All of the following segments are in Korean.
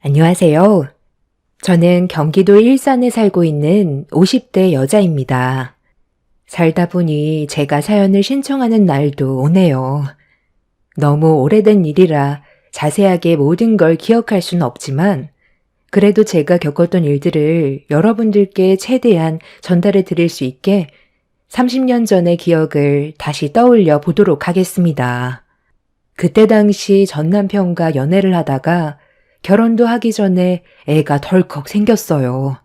안녕하세요. 저는 경기도 일산에 살고 있는 50대 여자입니다. 살다 보니 제가 사연을 신청하는 날도 오네요. 너무 오래된 일이라 자세하게 모든 걸 기억할 수는 없지만 그래도 제가 겪었던 일들을 여러분들께 최대한 전달해 드릴 수 있게 30년 전의 기억을 다시 떠올려 보도록 하겠습니다. 그때 당시 전 남편과 연애를 하다가 결혼도 하기 전에 애가 덜컥 생겼어요.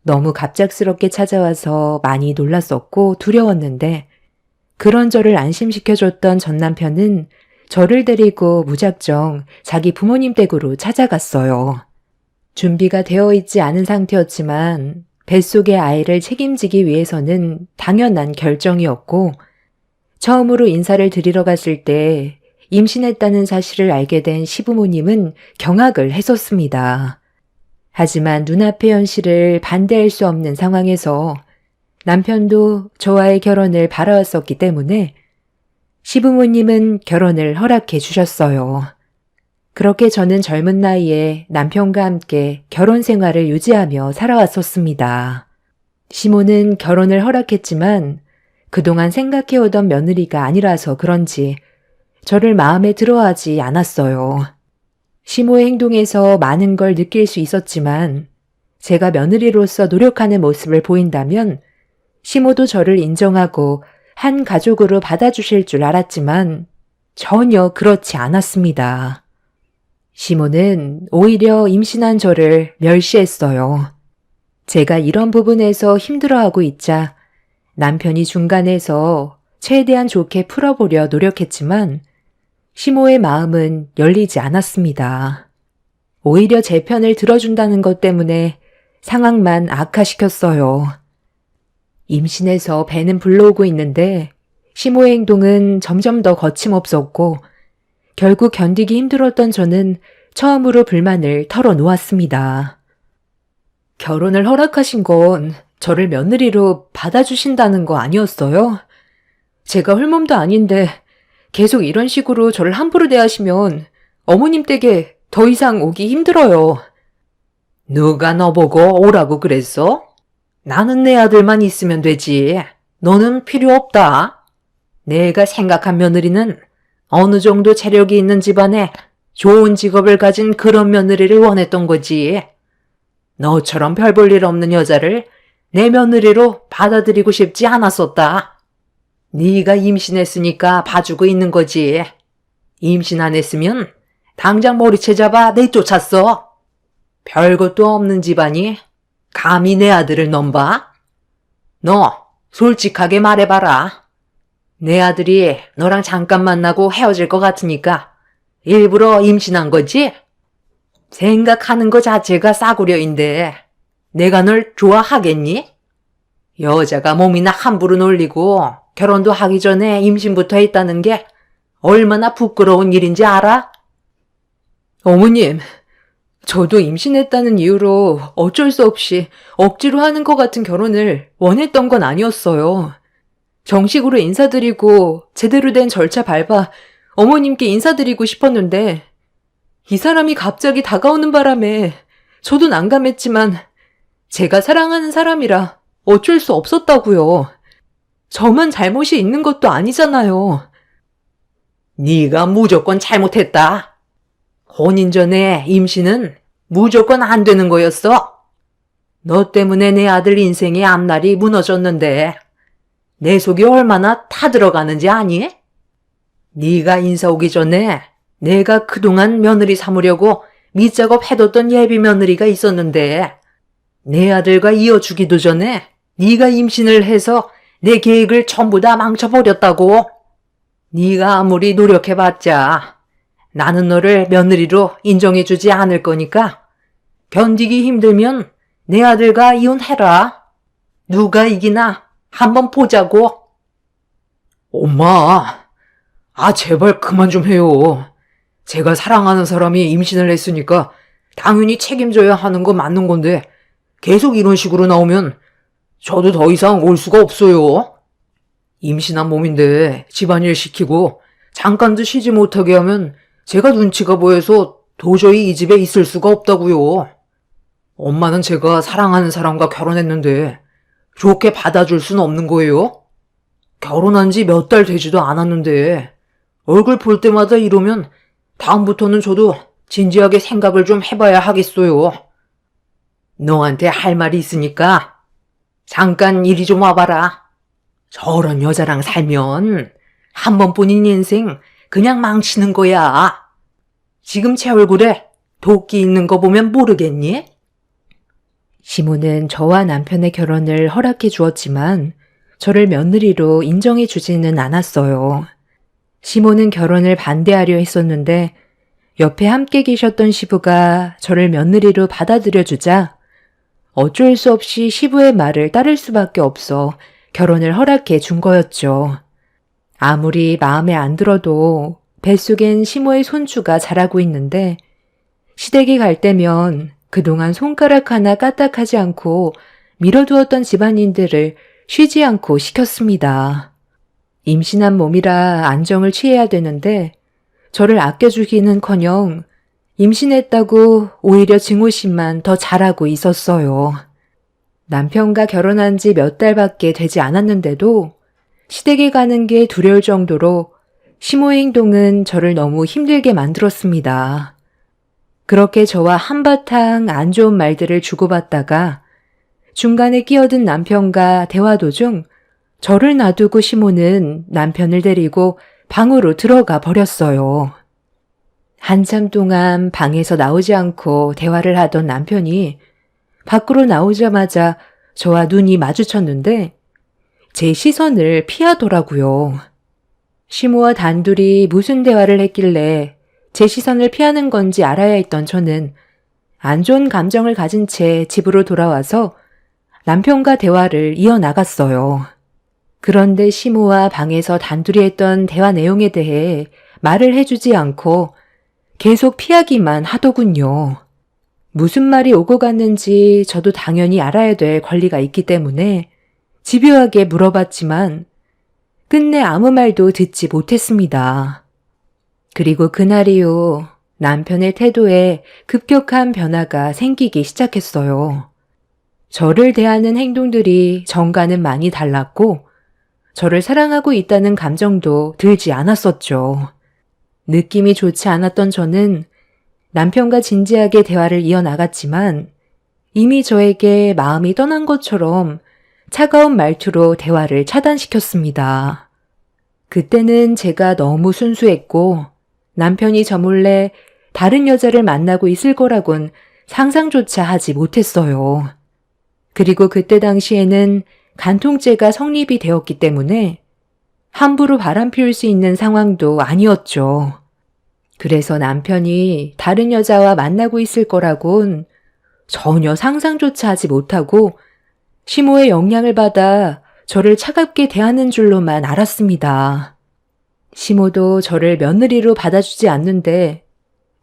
너무 갑작스럽게 찾아와서 많이 놀랐었고 두려웠는데 그런 저를 안심시켜줬던 전 남편은 저를 데리고 무작정 자기 부모님 댁으로 찾아갔어요. 준비가 되어 있지 않은 상태였지만 뱃속의 아이를 책임지기 위해서는 당연한 결정이었고 처음으로 인사를 드리러 갔을 때 임신했다는 사실을 알게 된 시부모님은 경악을 했었습니다. 하지만 눈앞의 현실을 반대할 수 없는 상황에서 남편도 저와의 결혼을 바라왔었기 때문에 시부모님은 결혼을 허락해 주셨어요. 그렇게 저는 젊은 나이에 남편과 함께 결혼 생활을 유지하며 살아왔었습니다. 시모는 결혼을 허락했지만 그동안 생각해오던 며느리가 아니라서 그런지 저를 마음에 들어하지 않았어요. 시모의 행동에서 많은 걸 느낄 수 있었지만 제가 며느리로서 노력하는 모습을 보인다면 시모도 저를 인정하고 한 가족으로 받아주실 줄 알았지만 전혀 그렇지 않았습니다. 시모는 오히려 임신한 저를 멸시했어요. 제가 이런 부분에서 힘들어하고 있자 남편이 중간에서 최대한 좋게 풀어보려 노력했지만 시모의 마음은 열리지 않았습니다. 오히려 제 편을 들어준다는 것 때문에 상황만 악화시켰어요. 임신해서 배는 불러오고 있는데 시모의 행동은 점점 더 거침없었고 결국 견디기 힘들었던 저는 처음으로 불만을 털어놓았습니다. 결혼을 허락하신 건 저를 며느리로 받아주신다는 거 아니었어요? 제가 홀몸도 아닌데 계속 이런 식으로 저를 함부로 대하시면 어머님 댁에 더 이상 오기 힘들어요. 누가 너보고 오라고 그랬어? 나는 내 아들만 있으면 되지. 너는 필요 없다. 내가 생각한 며느리는 어느 정도 체력이 있는 집안에 좋은 직업을 가진 그런 며느리를 원했던 거지. 너처럼 별 볼 일 없는 여자를 내 며느리로 받아들이고 싶지 않았었다. 네가 임신했으니까 봐주고 있는 거지. 임신 안 했으면 당장 머리채 잡아 내쫓았어. 별것도 없는 집안이 감히 내 아들을 넘봐? 너 솔직하게 말해봐라. 내 아들이 너랑 잠깐 만나고 헤어질 것 같으니까 일부러 임신한 거지? 생각하는 거 자체가 싸구려인데 내가 널 좋아하겠니? 여자가 몸이나 함부로 놀리고 결혼도 하기 전에 임신부터 했다는 게 얼마나 부끄러운 일인지 알아? 어머님, 저도 임신했다는 이유로 어쩔 수 없이 억지로 하는 것 같은 결혼을 원했던 건 아니었어요. 정식으로 인사드리고 제대로 된 절차 밟아 어머님께 인사드리고 싶었는데 이 사람이 갑자기 다가오는 바람에 저도 난감했지만 제가 사랑하는 사람이라 어쩔 수 없었다고요. 저만 잘못이 있는 것도 아니잖아요. 네가 무조건 잘못했다. 혼인 전에 임신은 무조건 안 되는 거였어. 너 때문에 내 아들 인생의 앞날이 무너졌는데 내 속이 얼마나 타들어가는지 아니? 네가 인사 오기 전에 내가 그동안 며느리 삼으려고 밑작업 해뒀던 예비 며느리가 있었는데 내 아들과 이어주기도 전에 네가 임신을 해서 내 계획을 전부 다 망쳐버렸다고. 네가 아무리 노력해봤자 나는 너를 며느리로 인정해주지 않을 거니까 견디기 힘들면 내 아들과 이혼해라. 누가 이기나 한번 보자고. 엄마, 제발 그만 좀 해요. 제가 사랑하는 사람이 임신을 했으니까 당연히 책임져야 하는 거 맞는 건데 계속 이런 식으로 나오면 저도 더 이상 올 수가 없어요. 임신한 몸인데 집안일 시키고 잠깐도 쉬지 못하게 하면 제가 눈치가 보여서 도저히 이 집에 있을 수가 없다고요. 엄마는 제가 사랑하는 사람과 결혼했는데 좋게 받아줄 수는 없는 거예요? 결혼한 지 몇 달 되지도 않았는데 얼굴 볼 때마다 이러면 다음부터는 저도 진지하게 생각을 좀 해봐야 하겠어요. 너한테 할 말이 있으니까 잠깐 이리 좀 와봐라. 저런 여자랑 살면 한 번뿐인 인생 그냥 망치는 거야. 지금 제 얼굴에 도끼 있는 거 보면 모르겠니? 시모는 저와 남편의 결혼을 허락해 주었지만 저를 며느리로 인정해 주지는 않았어요. 시모는 결혼을 반대하려 했었는데 옆에 함께 계셨던 시부가 저를 며느리로 받아들여 주자 어쩔 수 없이 시부의 말을 따를 수밖에 없어 결혼을 허락해 준 거였죠. 아무리 마음에 안 들어도 뱃속엔 시모의 손주가 자라고 있는데 시댁에 갈 때면 그동안 손가락 하나 까딱하지 않고 밀어두었던 집안인들을 쉬지 않고 시켰습니다. 임신한 몸이라 안정을 취해야 되는데 저를 아껴주기는커녕 임신했다고 오히려 증오심만 더 잘하고 있었어요. 남편과 결혼한 지 몇 달밖에 되지 않았는데도 시댁에 가는 게 두려울 정도로 시모의 행동은 저를 너무 힘들게 만들었습니다. 그렇게 저와 한바탕 안 좋은 말들을 주고받다가 중간에 끼어든 남편과 대화 도중 저를 놔두고 시모는 남편을 데리고 방으로 들어가 버렸어요. 한참 동안 방에서 나오지 않고 대화를 하던 남편이 밖으로 나오자마자 저와 눈이 마주쳤는데 제 시선을 피하더라고요. 시모와 단둘이 무슨 대화를 했길래 제 시선을 피하는 건지 알아야 했던 저는 안 좋은 감정을 가진 채 집으로 돌아와서 남편과 대화를 이어나갔어요. 그런데 시모와 방에서 단둘이 했던 대화 내용에 대해 말을 해주지 않고 계속 피하기만 하더군요. 무슨 말이 오고 갔는지 저도 당연히 알아야 될 권리가 있기 때문에 집요하게 물어봤지만 끝내 아무 말도 듣지 못했습니다. 그리고 그날 이후 남편의 태도에 급격한 변화가 생기기 시작했어요. 저를 대하는 행동들이 전과는 많이 달랐고 저를 사랑하고 있다는 감정도 들지 않았었죠. 느낌이 좋지 않았던 저는 남편과 진지하게 대화를 이어나갔지만 이미 저에게 마음이 떠난 것처럼 차가운 말투로 대화를 차단시켰습니다. 그때는 제가 너무 순수했고 남편이 저 몰래 다른 여자를 만나고 있을 거라곤 상상조차 하지 못했어요. 그리고 그때 당시에는 간통죄가 성립이 되었기 때문에 함부로 바람 피울 수 있는 상황도 아니었죠. 그래서 남편이 다른 여자와 만나고 있을 거라곤 전혀 상상조차 하지 못하고 시모의 영향을 받아 저를 차갑게 대하는 줄로만 알았습니다. 시모도 저를 며느리로 받아주지 않는데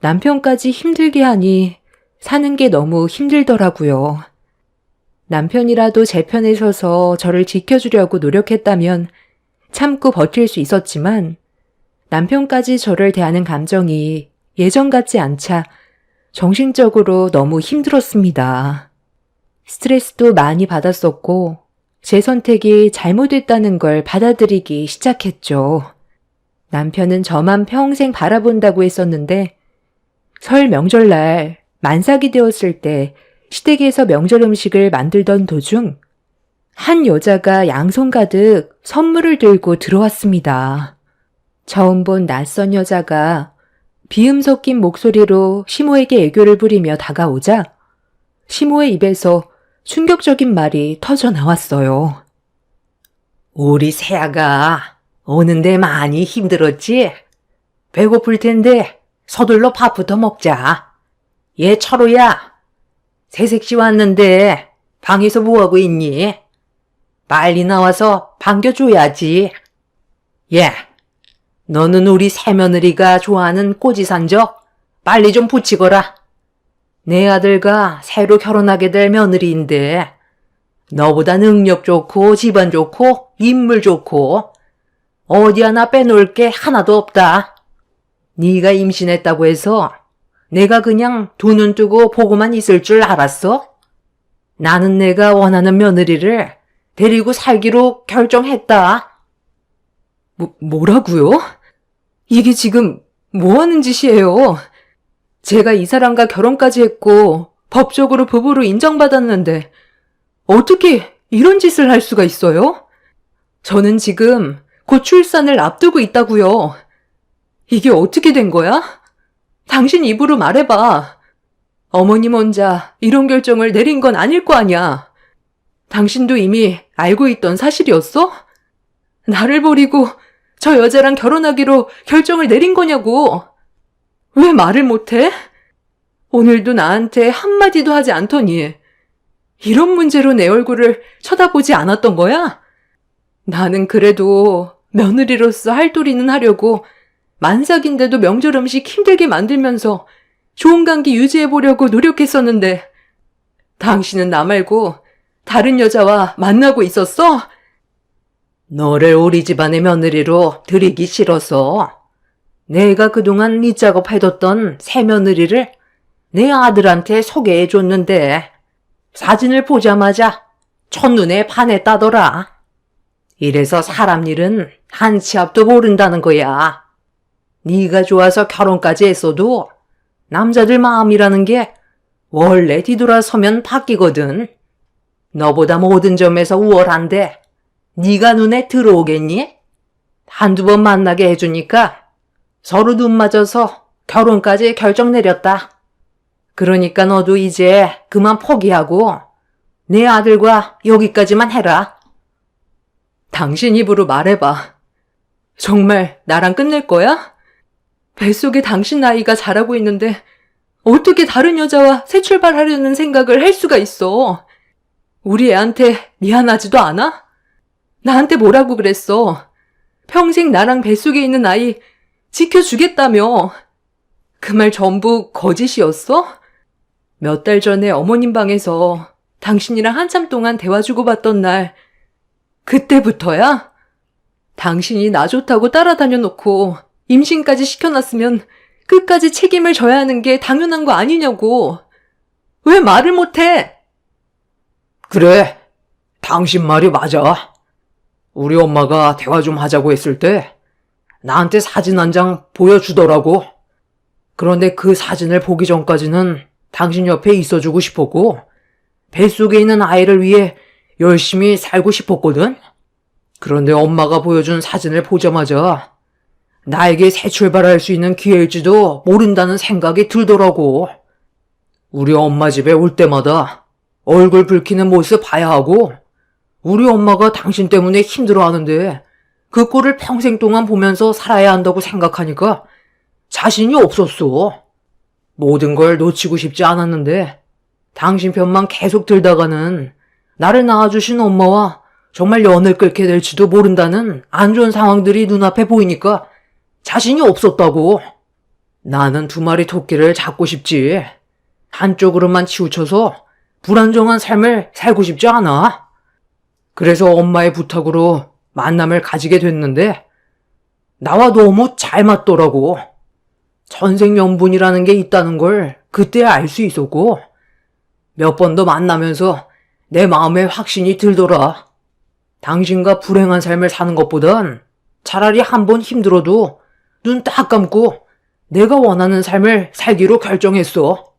남편까지 힘들게 하니 사는 게 너무 힘들더라고요. 남편이라도 제 편에 서서 저를 지켜주려고 노력했다면 참고 버틸 수 있었지만 남편까지 저를 대하는 감정이 예전 같지 않자 정신적으로 너무 힘들었습니다. 스트레스도 많이 받았었고 제 선택이 잘못됐다는 걸 받아들이기 시작했죠. 남편은 저만 평생 바라본다고 했었는데 설 명절날 만삭이 되었을 때 시댁에서 명절 음식을 만들던 도중 한 여자가 양손 가득 선물을 들고 들어왔습니다. 처음 본 낯선 여자가 비음 섞인 목소리로 시모에게 애교를 부리며 다가오자 시모의 입에서 충격적인 말이 터져 나왔어요. 우리 새아가 오는데 많이 힘들었지? 배고플 텐데 서둘러 밥부터 먹자. 얘 철호야, 새색시 왔는데 방에서 뭐하고 있니? 빨리 나와서 반겨줘야지. 예, 너는 우리 새며느리가 좋아하는 꼬지산적 빨리 좀 붙이거라. 내 아들과 새로 결혼하게 될 며느리인데 너보다 능력 좋고 집안 좋고 인물 좋고 어디 하나 빼놓을 게 하나도 없다. 네가 임신했다고 해서 내가 그냥 두 눈 뜨고 보고만 있을 줄 알았어? 나는 내가 원하는 며느리를 데리고 살기로 결정했다. 뭐라고요? 이게 지금 뭐 하는 짓이에요? 제가 이 사람과 결혼까지 했고 법적으로 부부로 인정받았는데 어떻게 이런 짓을 할 수가 있어요? 저는 지금 곧 출산을 앞두고 있다고요. 이게 어떻게 된 거야? 당신 입으로 말해봐. 어머님 혼자 이런 결정을 내린 건 아닐 거 아니야. 당신도 이미 알고 있던 사실이었어? 나를 버리고 저 여자랑 결혼하기로 결정을 내린 거냐고. 왜 말을 못해? 오늘도 나한테 한마디도 하지 않더니 이런 문제로 내 얼굴을 쳐다보지 않았던 거야? 나는 그래도 며느리로서 할 도리는 하려고 만삭인데도 명절 음식 힘들게 만들면서 좋은 관계 유지해보려고 노력했었는데 당신은 나 말고 다른 여자와 만나고 있었어? 너를 우리 집안의 며느리로 들이기 싫어서 내가 그동안 밑작업 해뒀던 새 며느리를 내 아들한테 소개해줬는데 사진을 보자마자 첫눈에 반했다더라. 이래서 사람 일은 한 치 앞도 모른다는 거야. 네가 좋아서 결혼까지 했어도 남자들 마음이라는 게 원래 뒤돌아서면 바뀌거든. 너보다 모든 점에서 우월한데 네가 눈에 들어오겠니? 한두 번 만나게 해주니까 서로 눈 맞아서 결혼까지 결정 내렸다. 그러니까 너도 이제 그만 포기하고 내 아들과 여기까지만 해라. 당신 입으로 말해봐. 정말 나랑 끝낼 거야? 뱃속에 당신 아이가 자라고 있는데 어떻게 다른 여자와 새 출발하려는 생각을 할 수가 있어? 우리 애한테 미안하지도 않아? 나한테 뭐라고 그랬어? 평생 나랑 뱃속에 있는 아이 지켜주겠다며. 그 말 전부 거짓이었어? 몇 달 전에 어머님 방에서 당신이랑 한참 동안 대화 주고받던 날, 그때부터야? 당신이 나 좋다고 따라다녀 놓고 임신까지 시켜놨으면 끝까지 책임을 져야 하는 게 당연한 거 아니냐고. 왜 말을 못해? 그래, 당신 말이 맞아. 우리 엄마가 대화 좀 하자고 했을 때 나한테 사진 한 장 보여주더라고. 그런데 그 사진을 보기 전까지는 당신 옆에 있어주고 싶었고 뱃속에 있는 아이를 위해 열심히 살고 싶었거든. 그런데 엄마가 보여준 사진을 보자마자 나에게 새 출발할 수 있는 기회일지도 모른다는 생각이 들더라고. 우리 엄마 집에 올 때마다 얼굴 붉히는 모습 봐야 하고 우리 엄마가 당신 때문에 힘들어하는데 그 꼴을 평생 동안 보면서 살아야 한다고 생각하니까 자신이 없었어. 모든 걸 놓치고 싶지 않았는데 당신 편만 계속 들다가는 나를 낳아주신 엄마와 정말 연을 끊게 될지도 모른다는 안 좋은 상황들이 눈앞에 보이니까 자신이 없었다고. 나는 두 마리 토끼를 잡고 싶지. 한쪽으로만 치우쳐서 불안정한 삶을 살고 싶지 않아. 그래서 엄마의 부탁으로 만남을 가지게 됐는데 나와 너무 잘 맞더라고. 전생연분이라는 게 있다는 걸 그때 알 수 있었고 몇 번 더 만나면서 내 마음에 확신이 들더라. 당신과 불행한 삶을 사는 것보단 차라리 한 번 힘들어도 눈 딱 감고 내가 원하는 삶을 살기로 결정했어.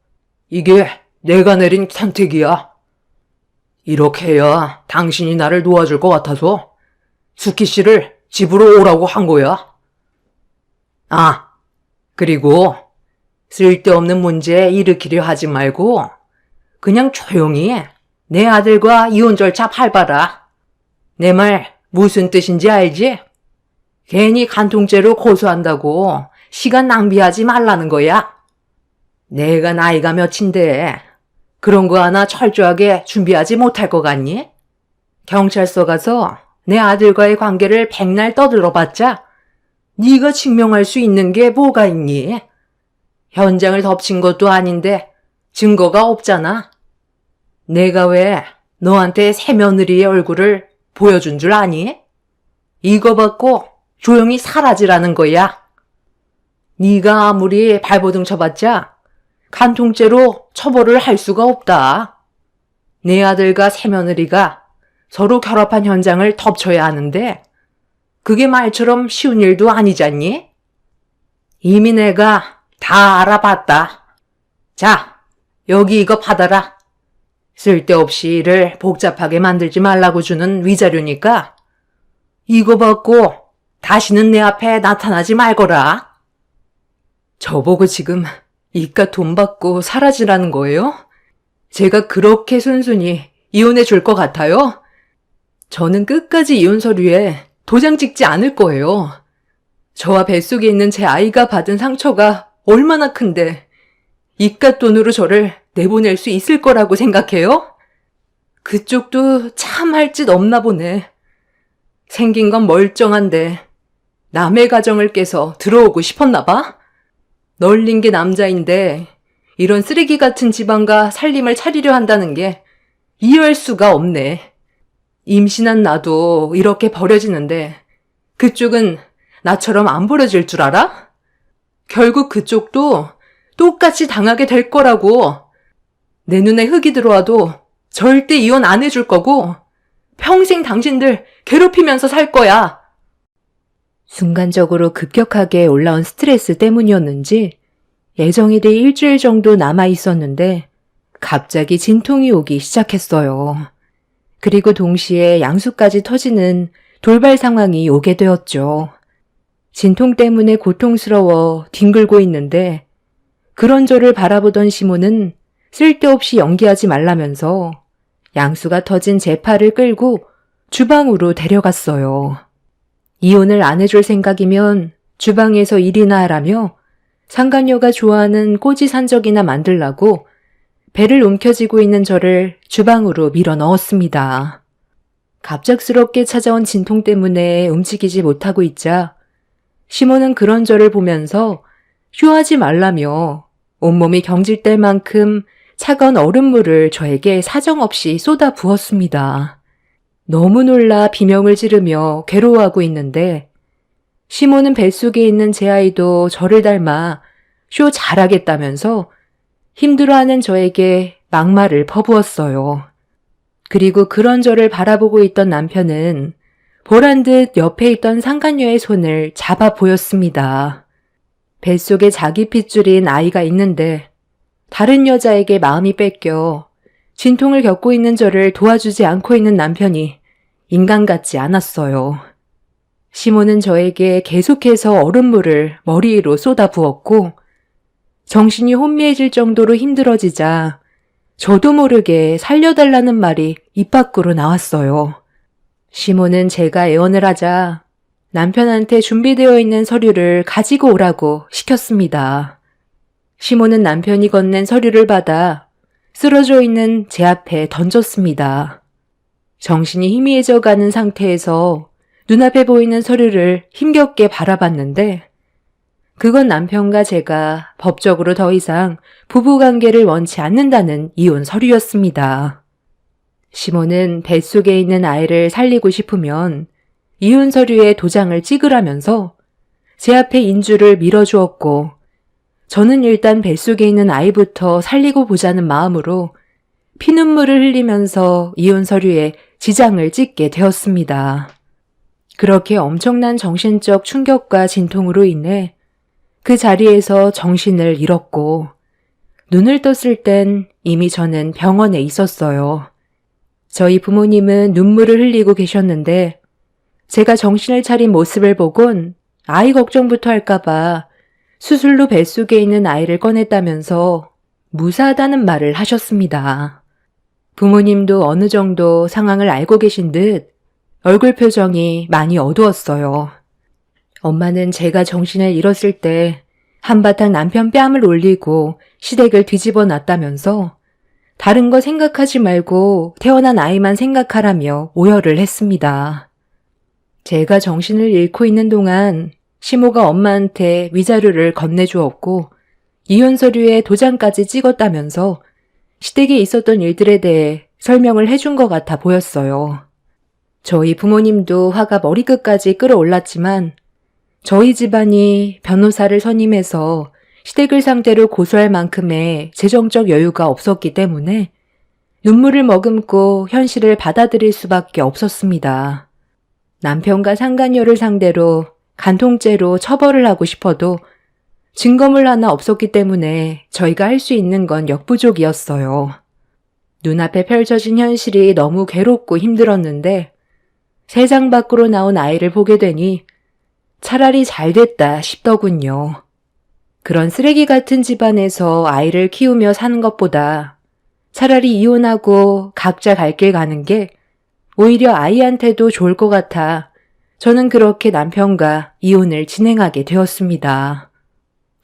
이게 내가 내린 선택이야. 이렇게 해야 당신이 나를 도와줄 것 같아서 수키 씨를 집으로 오라고 한 거야. 아, 그리고 쓸데없는 문제 일으키려 하지 말고 그냥 조용히 내 아들과 이혼 절차 밟아라. 내 말 무슨 뜻인지 알지? 괜히 간통죄로 고소한다고 시간 낭비하지 말라는 거야. 내가 나이가 몇인데 그런 거 하나 철저하게 준비하지 못할 것 같니? 경찰서 가서 내 아들과의 관계를 백날 떠들어봤자 네가 증명할 수 있는 게 뭐가 있니? 현장을 덮친 것도 아닌데 증거가 없잖아. 내가 왜 너한테 새 며느리의 얼굴을 보여준 줄 아니? 이거 받고 조용히 사라지라는 거야. 네가 아무리 발버둥 쳐봤자 간통죄로 처벌을 할 수가 없다. 내 아들과 새며느리가 서로 결합한 현장을 덮쳐야 하는데 그게 말처럼 쉬운 일도 아니잖니? 이미 내가 다 알아봤다. 자, 여기 이거 받아라. 쓸데없이 일을 복잡하게 만들지 말라고 주는 위자료니까 이거 받고 다시는 내 앞에 나타나지 말거라. 저보고 지금 이깟 돈 받고 사라지라는 거예요? 제가 그렇게 순순히 이혼해 줄 것 같아요? 저는 끝까지 이혼 서류에 도장 찍지 않을 거예요. 저와 뱃속에 있는 제 아이가 받은 상처가 얼마나 큰데 이깟 돈으로 저를 내보낼 수 있을 거라고 생각해요? 그쪽도 참 할 짓 없나 보네. 생긴 건 멀쩡한데 남의 가정을 깨서 들어오고 싶었나 봐? 널린 게 남자인데 이런 쓰레기 같은 집안과 살림을 차리려 한다는 게 이해할 수가 없네. 임신한 나도 이렇게 버려지는데 그쪽은 나처럼 안 버려질 줄 알아? 결국 그쪽도 똑같이 당하게 될 거라고. 내 눈에 흙이 들어와도 절대 이혼 안 해줄 거고 평생 당신들 괴롭히면서 살 거야. 순간적으로 급격하게 올라온 스트레스 때문이었는지 예정일이 일주일 정도 남아 있었는데 갑자기 진통이 오기 시작했어요. 그리고 동시에 양수까지 터지는 돌발 상황이 오게 되었죠. 진통 때문에 고통스러워 뒹굴고 있는데 그런 저를 바라보던 시모는 쓸데없이 연기하지 말라면서 양수가 터진 제 팔을 끌고 주방으로 데려갔어요. 이혼을 안 해줄 생각이면 주방에서 일이나 하라며 상간녀가 좋아하는 꼬지 산적이나 만들라고 배를 움켜쥐고 있는 저를 주방으로 밀어 넣었습니다. 갑작스럽게 찾아온 진통 때문에 움직이지 못하고 있자 시모는 그런 저를 보면서 휴하지 말라며 온몸이 경질될 만큼 차가운 얼음물을 저에게 사정없이 쏟아 부었습니다. 너무 놀라 비명을 지르며 괴로워하고 있는데 시모는 뱃속에 있는 제 아이도 저를 닮아 쇼 잘하겠다면서 힘들어하는 저에게 막말을 퍼부었어요. 그리고 그런 저를 바라보고 있던 남편은 보란 듯 옆에 있던 상간녀의 손을 잡아 보였습니다. 뱃속에 자기 핏줄인 아이가 있는데 다른 여자에게 마음이 뺏겨 진통을 겪고 있는 저를 도와주지 않고 있는 남편이 인간 같지 않았어요. 시모는 저에게 계속해서 얼음물을 머리 위로 쏟아 부었고 정신이 혼미해질 정도로 힘들어지자 저도 모르게 살려달라는 말이 입 밖으로 나왔어요. 시모는 제가 애원을 하자 남편한테 준비되어 있는 서류를 가지고 오라고 시켰습니다. 시모는 남편이 건넨 서류를 받아 쓰러져 있는 제 앞에 던졌습니다. 정신이 희미해져 가는 상태에서 눈앞에 보이는 서류를 힘겹게 바라봤는데 그건 남편과 제가 법적으로 더 이상 부부관계를 원치 않는다는 이혼 서류였습니다. 시모는 뱃속에 있는 아이를 살리고 싶으면 이혼 서류에 도장을 찍으라면서 제 앞에 인주를 밀어주었고 저는 일단 뱃속에 있는 아이부터 살리고 보자는 마음으로 피눈물을 흘리면서 이혼 서류에 지장을 찍게 되었습니다. 그렇게 엄청난 정신적 충격과 진통으로 인해 그 자리에서 정신을 잃었고 눈을 떴을 땐 이미 저는 병원에 있었어요. 저희 부모님은 눈물을 흘리고 계셨는데 제가 정신을 차린 모습을 보곤 아이 걱정부터 할까봐 수술로 뱃속에 있는 아이를 꺼냈다면서 무사하다는 말을 하셨습니다. 부모님도 어느 정도 상황을 알고 계신 듯 얼굴 표정이 많이 어두웠어요. 엄마는 제가 정신을 잃었을 때 한바탕 남편 뺨을 올리고 시댁을 뒤집어 놨다면서 다른 거 생각하지 말고 태어난 아이만 생각하라며 오열을 했습니다. 제가 정신을 잃고 있는 동안 시모가 엄마한테 위자료를 건네주었고 이혼 서류에 도장까지 찍었다면서 시댁에 있었던 일들에 대해 설명을 해준 것 같아 보였어요. 저희 부모님도 화가 머리끝까지 끌어올랐지만 저희 집안이 변호사를 선임해서 시댁을 상대로 고소할 만큼의 재정적 여유가 없었기 때문에 눈물을 머금고 현실을 받아들일 수밖에 없었습니다. 남편과 상간녀를 상대로 간통죄로 처벌을 하고 싶어도 증거물 하나 없었기 때문에 저희가 할 수 있는 건 역부족이었어요. 눈앞에 펼쳐진 현실이 너무 괴롭고 힘들었는데 세상 밖으로 나온 아이를 보게 되니 차라리 잘 됐다 싶더군요. 그런 쓰레기 같은 집안에서 아이를 키우며 사는 것보다 차라리 이혼하고 각자 갈 길 가는 게 오히려 아이한테도 좋을 것 같아 저는 그렇게 남편과 이혼을 진행하게 되었습니다.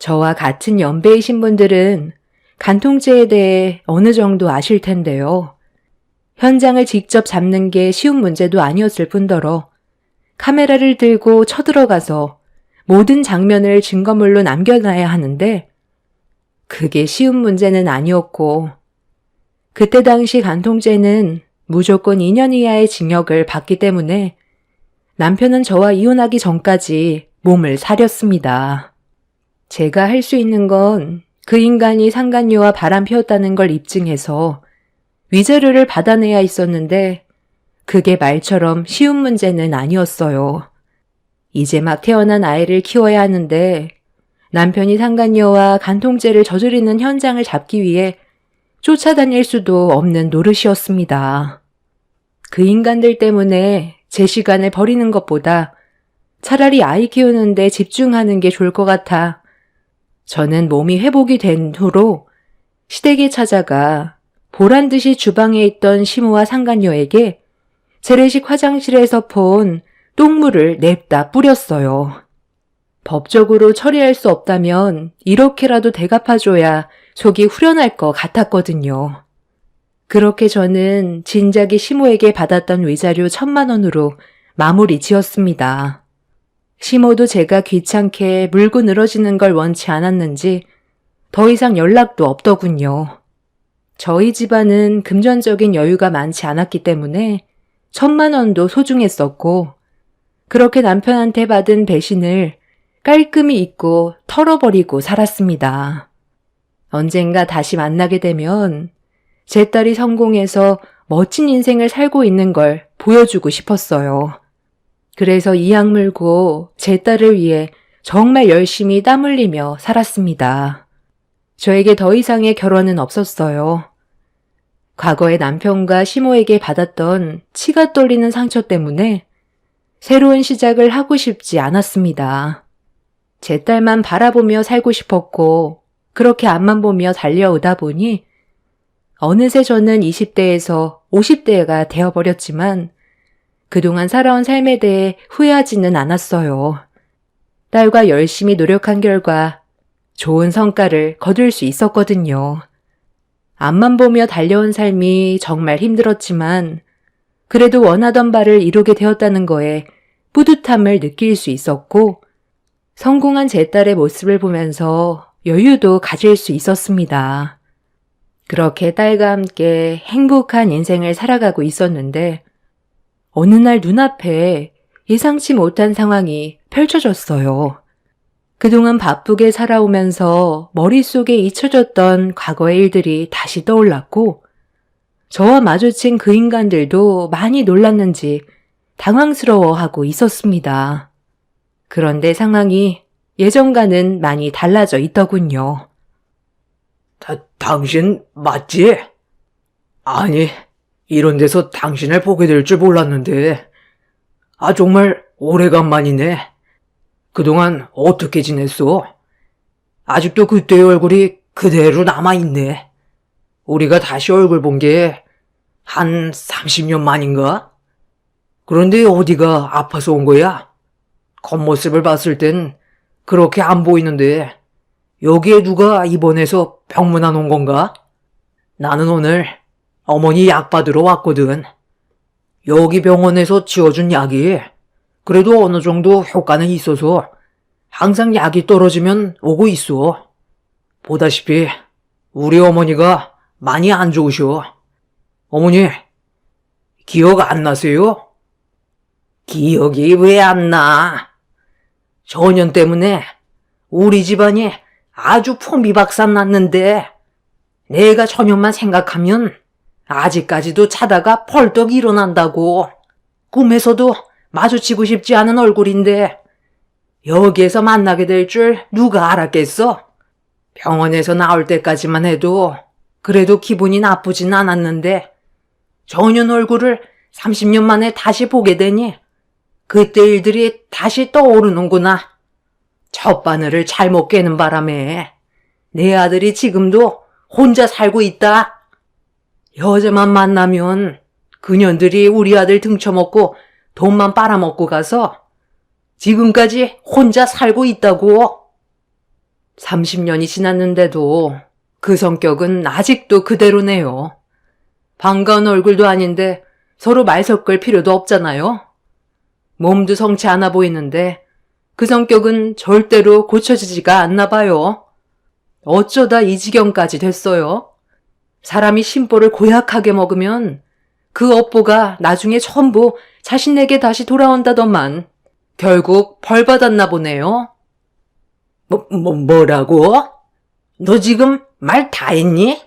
저와 같은 연배이신 분들은 간통죄에 대해 어느 정도 아실 텐데요. 현장을 직접 잡는 게 쉬운 문제도 아니었을 뿐더러 카메라를 들고 쳐들어가서 모든 장면을 증거물로 남겨놔야 하는데 그게 쉬운 문제는 아니었고 그때 당시 간통죄는 무조건 2년 이하의 징역을 받기 때문에 남편은 저와 이혼하기 전까지 몸을 사렸습니다. 제가 할 수 있는 건 그 인간이 상간녀와 바람 피웠다는 걸 입증해서 위자료를 받아내야 했었는데 그게 말처럼 쉬운 문제는 아니었어요. 이제 막 태어난 아이를 키워야 하는데 남편이 상간녀와 간통죄를 저지르는 현장을 잡기 위해 쫓아다닐 수도 없는 노릇이었습니다. 그 인간들 때문에 제 시간을 버리는 것보다 차라리 아이 키우는데 집중하는 게 좋을 것 같아 저는 몸이 회복이 된 후로 시댁에 찾아가 보란듯이 주방에 있던 시모와 상간녀에게 재래식 화장실에서 본 똥물을 냅다 뿌렸어요. 법적으로 처리할 수 없다면 이렇게라도 대갚아줘야 속이 후련할 것 같았거든요. 그렇게 저는 진작에 시모에게 받았던 위자료 1,000만 원으로 마무리 지었습니다. 시모도 제가 귀찮게 물고 늘어지는 걸 원치 않았는지 더 이상 연락도 없더군요. 저희 집안은 금전적인 여유가 많지 않았기 때문에 1,000만 원도 소중했었고 그렇게 남편한테 받은 배신을 깔끔히 잊고 털어버리고 살았습니다. 언젠가 다시 만나게 되면 제 딸이 성공해서 멋진 인생을 살고 있는 걸 보여주고 싶었어요. 그래서 이악 물고 제 딸을 위해 정말 열심히 땀 흘리며 살았습니다. 저에게 더 이상의 결혼은 없었어요. 과거에 남편과 시모에게 받았던 치가 떨리는 상처 때문에 새로운 시작을 하고 싶지 않았습니다. 제 딸만 바라보며 살고 싶었고 그렇게 앞만 보며 달려오다 보니 어느새 저는 20대에서 50대가 되어버렸지만 그동안 살아온 삶에 대해 후회하지는 않았어요. 딸과 열심히 노력한 결과 좋은 성과를 거둘 수 있었거든요. 앞만 보며 달려온 삶이 정말 힘들었지만 그래도 원하던 바를 이루게 되었다는 거에 뿌듯함을 느낄 수 있었고 성공한 제 딸의 모습을 보면서 여유도 가질 수 있었습니다. 그렇게 딸과 함께 행복한 인생을 살아가고 있었는데 어느 날 눈앞에 예상치 못한 상황이 펼쳐졌어요. 그동안 바쁘게 살아오면서 머릿속에 잊혀졌던 과거의 일들이 다시 떠올랐고 저와 마주친 그 인간들도 많이 놀랐는지 당황스러워하고 있었습니다. 그런데 상황이 예전과는 많이 달라져 있더군요. 당신 맞지? 아니, 이런 데서 당신을 보게 될 줄 몰랐는데. 정말 오래간만이네. 그동안 어떻게 지냈어? 아직도 그때의 얼굴이 그대로 남아있네. 우리가 다시 얼굴 본 게 한 30년 만인가? 그런데 어디가 아파서 온 거야? 겉모습을 봤을 땐 그렇게 안 보이는데 여기에 누가 입원해서 병문안 온 건가? 나는 오늘 어머니 약 받으러 왔거든. 여기 병원에서 지어준 약이 그래도 어느 정도 효과는 있어서 항상 약이 떨어지면 오고 있어. 보다시피 우리 어머니가 많이 안 좋으셔. 어머니, 기억 안 나세요? 기억이 왜 안 나? 전염 때문에 우리 집안이 아주 풍비박산 났는데 내가 저년만 생각하면 아직까지도 자다가 벌떡 일어난다고. 꿈에서도 마주치고 싶지 않은 얼굴인데 여기에서 만나게 될 줄 누가 알았겠어? 병원에서 나올 때까지만 해도 그래도 기분이 나쁘진 않았는데 저년 얼굴을 30년 만에 다시 보게 되니 그때 일들이 다시 떠오르는구나. 첫 바늘을 잘못 깨는 바람에 내 아들이 지금도 혼자 살고 있다. 여자만 만나면 그년들이 우리 아들 등쳐먹고 돈만 빨아먹고 가서 지금까지 혼자 살고 있다고. 30년이 지났는데도 그 성격은 아직도 그대로네요. 반가운 얼굴도 아닌데 서로 말 섞을 필요도 없잖아요. 몸도 성치 않아 보이는데 그 성격은 절대로 고쳐지지가 않나 봐요. 어쩌다 이 지경까지 됐어요. 사람이 심보를 고약하게 먹으면 그 업보가 나중에 전부 자신에게 다시 돌아온다더만 결국 벌 받았나 보네요. 뭐라고? 너 지금 말 다 했니?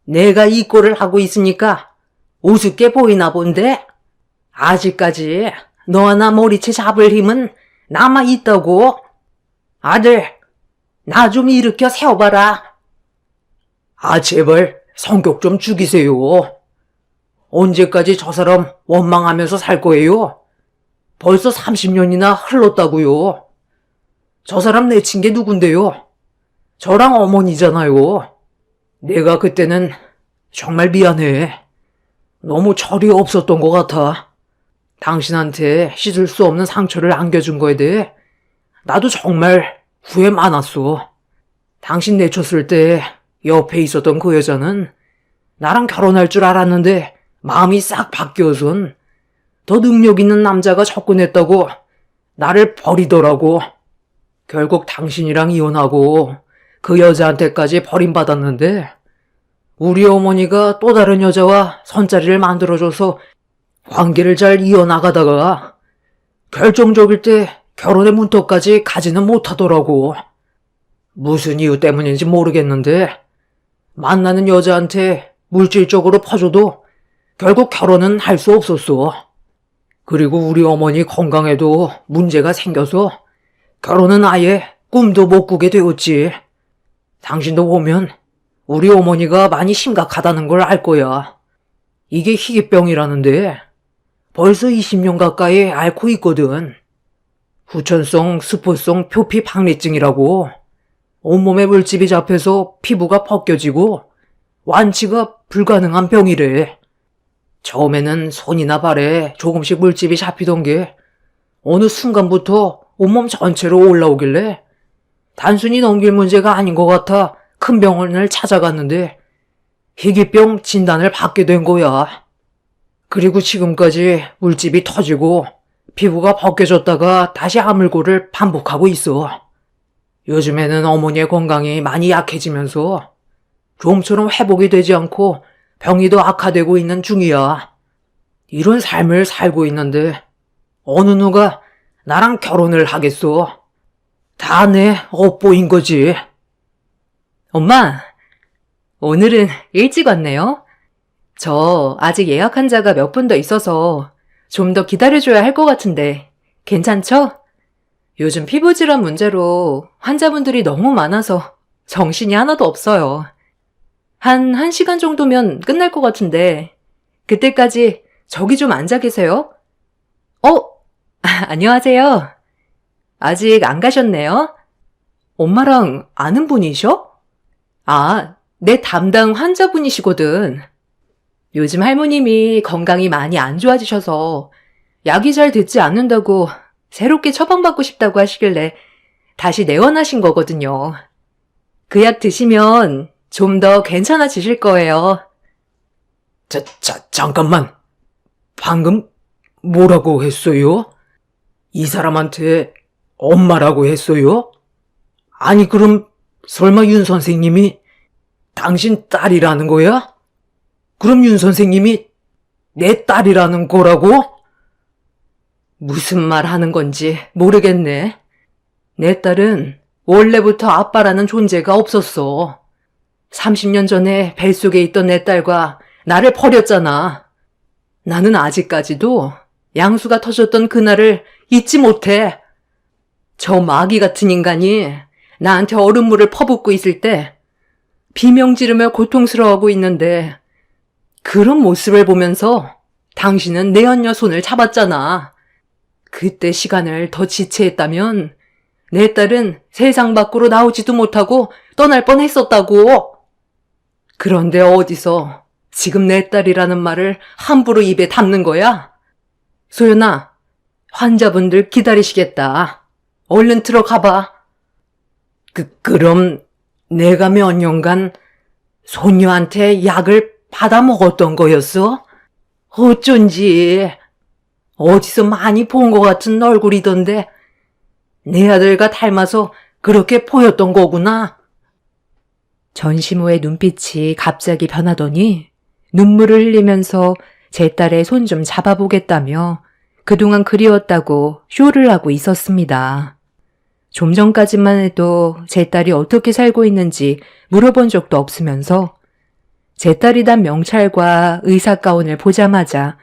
내가 이 꼴을 하고 있으니까 우습게 보이나 본데 아직까지 너와 나 머리채 잡을 힘은 남아 있다고. 아들, 나 좀 일으켜 세워봐라. 제발 성격 좀 죽이세요. 언제까지 저 사람 원망하면서 살 거예요? 벌써 30년이나 흘렀다고요. 저 사람 내친 게 누군데요? 저랑 어머니잖아요. 내가 그때는 정말 미안해. 너무 철이 없었던 것 같아. 당신한테 씻을 수 없는 상처를 안겨준 거에 대해 나도 정말 후회 많았어. 당신 내쳤을 때 옆에 있었던 그 여자는 나랑 결혼할 줄 알았는데 마음이 싹 바뀌어선 더 능력 있는 남자가 접근했다고 나를 버리더라고. 결국 당신이랑 이혼하고 그 여자한테까지 버림받았는데 우리 어머니가 또 다른 여자와 선자리를 만들어줘서 관계를 잘 이어나가다가 결정적일 때 결혼의 문턱까지 가지는 못하더라고. 무슨 이유 때문인지 모르겠는데 만나는 여자한테 물질적으로 퍼줘도 결국 결혼은 할 수 없었어. 그리고 우리 어머니 건강에도 문제가 생겨서 결혼은 아예 꿈도 못 꾸게 되었지. 당신도 보면 우리 어머니가 많이 심각하다는 걸 알 거야. 이게 희귀병이라는데 벌써 20년 가까이 앓고 있거든. 후천성 스포성 표피 박리증이라고. 온몸에 물집이 잡혀서 피부가 벗겨지고 완치가 불가능한 병이래. 처음에는 손이나 발에 조금씩 물집이 잡히던 게 어느 순간부터 온몸 전체로 올라오길래 단순히 넘길 문제가 아닌 것 같아 큰 병원을 찾아갔는데 희귀병 진단을 받게 된 거야. 그리고 지금까지 물집이 터지고 피부가 벗겨졌다가 다시 아물고를 반복하고 있어. 요즘에는 어머니의 건강이 많이 약해지면서 좀처럼 회복이 되지 않고 병이 더 악화되고 있는 중이야. 이런 삶을 살고 있는데 어느 누가 나랑 결혼을 하겠어. 다 내 업보인 거지. 엄마, 오늘은 일찍 왔네요. 저 아직 예약 환자가 몇 분 더 있어서 좀 더 기다려줘야 할 것 같은데 괜찮죠? 요즘 피부질환 문제로 환자분들이 너무 많아서 정신이 하나도 없어요. 한 1시간 정도면 끝날 것 같은데 그때까지 저기 좀 앉아 계세요. 안녕하세요. 아직 안 가셨네요? 엄마랑 아는 분이셔? 내 담당 환자분이시거든. 요즘 할머님이 건강이 많이 안 좋아지셔서 약이 잘 듣지 않는다고 새롭게 처방받고 싶다고 하시길래 다시 내원하신 거거든요. 그 약 드시면 좀 더 괜찮아지실 거예요. 잠깐만. 방금 뭐라고 했어요? 이 사람한테 엄마라고 했어요? 아니 그럼 설마 윤 선생님이 당신 딸이라는 거야? 그럼 윤 선생님이 내 딸이라는 거라고? 무슨 말 하는 건지 모르겠네. 내 딸은 원래부터 아빠라는 존재가 없었어. 30년 전에 뱃속에 있던 내 딸과 나를 버렸잖아. 나는 아직까지도 양수가 터졌던 그날을 잊지 못해. 저 마귀 같은 인간이 나한테 얼음물을 퍼붓고 있을 때 비명 지르며 고통스러워하고 있는데 그런 모습을 보면서 당신은 내 언녀 손을 잡았잖아. 그때 시간을 더 지체했다면 내 딸은 세상 밖으로 나오지도 못하고 떠날 뻔했었다고. 그런데 어디서 지금 내 딸이라는 말을 함부로 입에 담는 거야? 소연아, 환자분들 기다리시겠다. 얼른 들어가봐. 그럼 내가 몇 년간 소녀한테 약을 받아 먹었던 거였어? 어쩐지 어디서 많이 본 것 같은 얼굴이던데 내 아들과 닮아서 그렇게 보였던 거구나. 전시모의 눈빛이 갑자기 변하더니 눈물을 흘리면서 제 딸의 손 좀 잡아보겠다며 그동안 그리웠다고 쇼를 하고 있었습니다. 좀 전까지만 해도 제 딸이 어떻게 살고 있는지 물어본 적도 없으면서 제 딸이 단 명찰과 의사 가운을 보자마자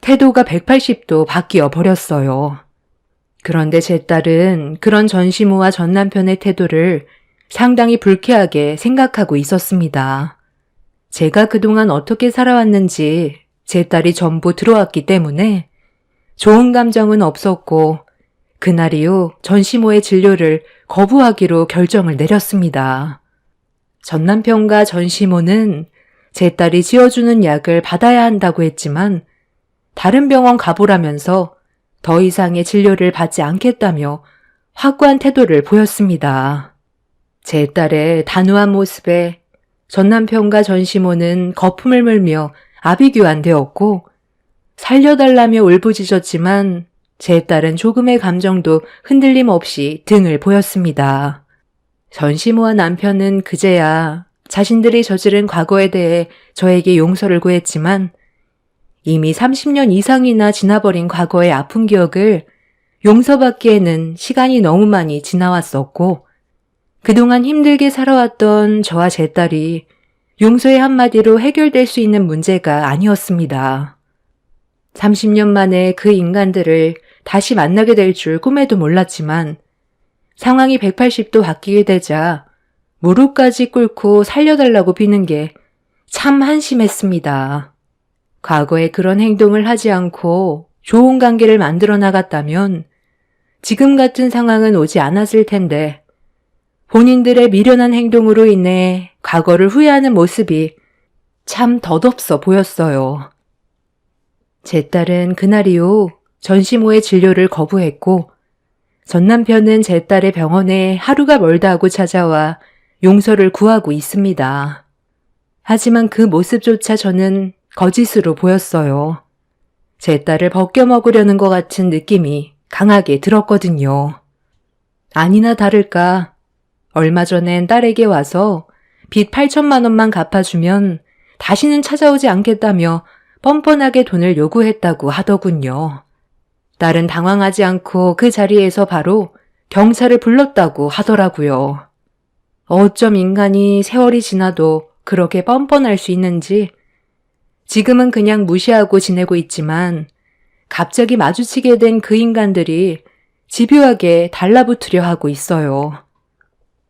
태도가 180도 바뀌어 버렸어요. 그런데 제 딸은 그런 전시모와 전 남편의 태도를 상당히 불쾌하게 생각하고 있었습니다. 제가 그동안 어떻게 살아왔는지 제 딸이 전부 들어왔기 때문에 좋은 감정은 없었고 그날 이후 전시모의 진료를 거부하기로 결정을 내렸습니다. 전 남편과 전시모는 제 딸이 지어주는 약을 받아야 한다고 했지만 다른 병원 가보라면서 더 이상의 진료를 받지 않겠다며 확고한 태도를 보였습니다. 제 딸의 단호한 모습에 전 남편과 전시모는 거품을 물며 아비규환되었고 살려달라며 울부짖었지만 제 딸은 조금의 감정도 흔들림 없이 등을 보였습니다. 전시모와 남편은 그제야 자신들이 저지른 과거에 대해 저에게 용서를 구했지만 이미 30년 이상이나 지나버린 과거의 아픈 기억을 용서받기에는 시간이 너무 많이 지나왔었고 그동안 힘들게 살아왔던 저와 제 딸이 용서의 한마디로 해결될 수 있는 문제가 아니었습니다. 30년 만에 그 인간들을 다시 만나게 될 줄 꿈에도 몰랐지만 상황이 180도 바뀌게 되자 무릎까지 꿇고 살려달라고 비는 게 참 한심했습니다. 과거에 그런 행동을 하지 않고 좋은 관계를 만들어 나갔다면 지금 같은 상황은 오지 않았을 텐데 본인들의 미련한 행동으로 인해 과거를 후회하는 모습이 참 덧없어 보였어요. 제 딸은 그날 이후 전시모의 진료를 거부했고 전 남편은 제 딸의 병원에 하루가 멀다 하고 찾아와 용서를 구하고 있습니다. 하지만 그 모습조차 저는 거짓으로 보였어요. 제 딸을 벗겨먹으려는 것 같은 느낌이 강하게 들었거든요. 아니나 다를까 얼마 전엔 딸에게 와서 빚 8천만 원만 갚아주면 다시는 찾아오지 않겠다며 뻔뻔하게 돈을 요구했다고 하더군요. 딸은 당황하지 않고 그 자리에서 바로 경찰을 불렀다고 하더라고요. 어쩜 인간이 세월이 지나도 그렇게 뻔뻔할 수 있는지 지금은 그냥 무시하고 지내고 있지만 갑자기 마주치게 된 그 인간들이 집요하게 달라붙으려 하고 있어요.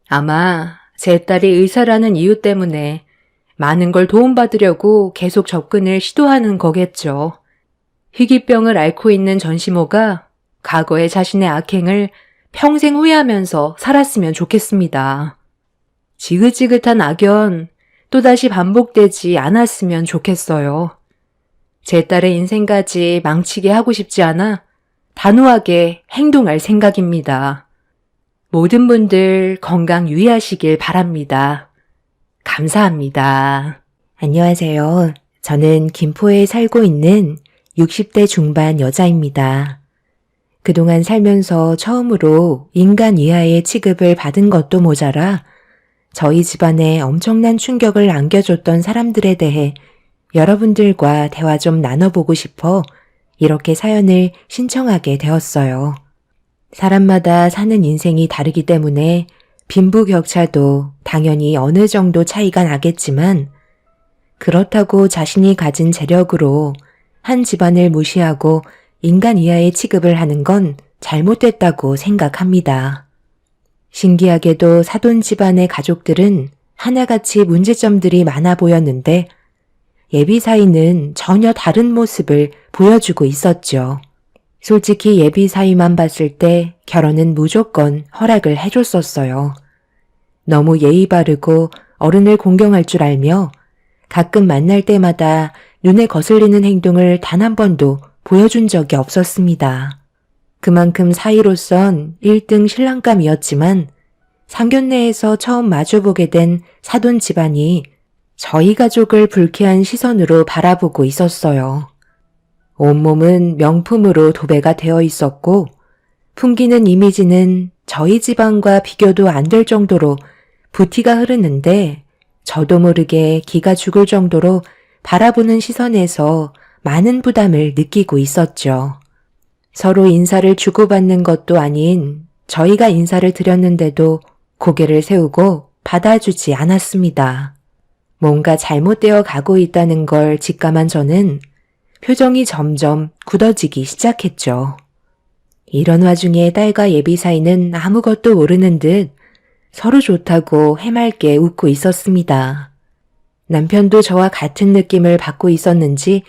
아마 제 딸이 의사라는 이유 때문에 많은 걸 도움받으려고 계속 접근을 시도하는 거겠죠. 희귀병을 앓고 있는 전시모가 과거의 자신의 악행을 평생 후회하면서 살았으면 좋겠습니다. 지긋지긋한 악연 또다시 반복되지 않았으면 좋겠어요. 제 딸의 인생까지 망치게 하고 싶지 않아 단호하게 행동할 생각입니다. 모든 분들 건강 유의하시길 바랍니다. 감사합니다. 안녕하세요. 저는 김포에 살고 있는 60대 중반 여자입니다. 그동안 살면서 처음으로 인간 이하의 취급을 받은 것도 모자라 저희 집안에 엄청난 충격을 안겨줬던 사람들에 대해 여러분들과 대화 좀 나눠보고 싶어 이렇게 사연을 신청하게 되었어요. 사람마다 사는 인생이 다르기 때문에 빈부격차도 당연히 어느 정도 차이가 나겠지만 그렇다고 자신이 가진 재력으로 한 집안을 무시하고 인간 이하의 취급을 하는 건 잘못됐다고 생각합니다. 신기하게도 사돈 집안의 가족들은 하나같이 문제점들이 많아 보였는데 예비 사위는 전혀 다른 모습을 보여주고 있었죠. 솔직히 예비 사위만 봤을 때 결혼은 무조건 허락을 해줬었어요. 너무 예의 바르고 어른을 공경할 줄 알며 가끔 만날 때마다 눈에 거슬리는 행동을 단 한 번도 보여준 적이 없었습니다. 그만큼 사이로선 1등 신랑감이었지만 상견례에서 처음 마주보게 된 사돈 집안이 저희 가족을 불쾌한 시선으로 바라보고 있었어요. 온몸은 명품으로 도배가 되어 있었고 풍기는 이미지는 저희 집안과 비교도 안 될 정도로 부티가 흐르는데 저도 모르게 기가 죽을 정도로 바라보는 시선에서 많은 부담을 느끼고 있었죠. 서로 인사를 주고받는 것도 아닌 저희가 인사를 드렸는데도 고개를 세우고 받아주지 않았습니다. 뭔가 잘못되어 가고 있다는 걸 직감한 저는 표정이 점점 굳어지기 시작했죠. 이런 와중에 딸과 예비 사이는 아무것도 모르는 듯 서로 좋다고 해맑게 웃고 있었습니다. 남편도 저와 같은 느낌을 받고 있었는지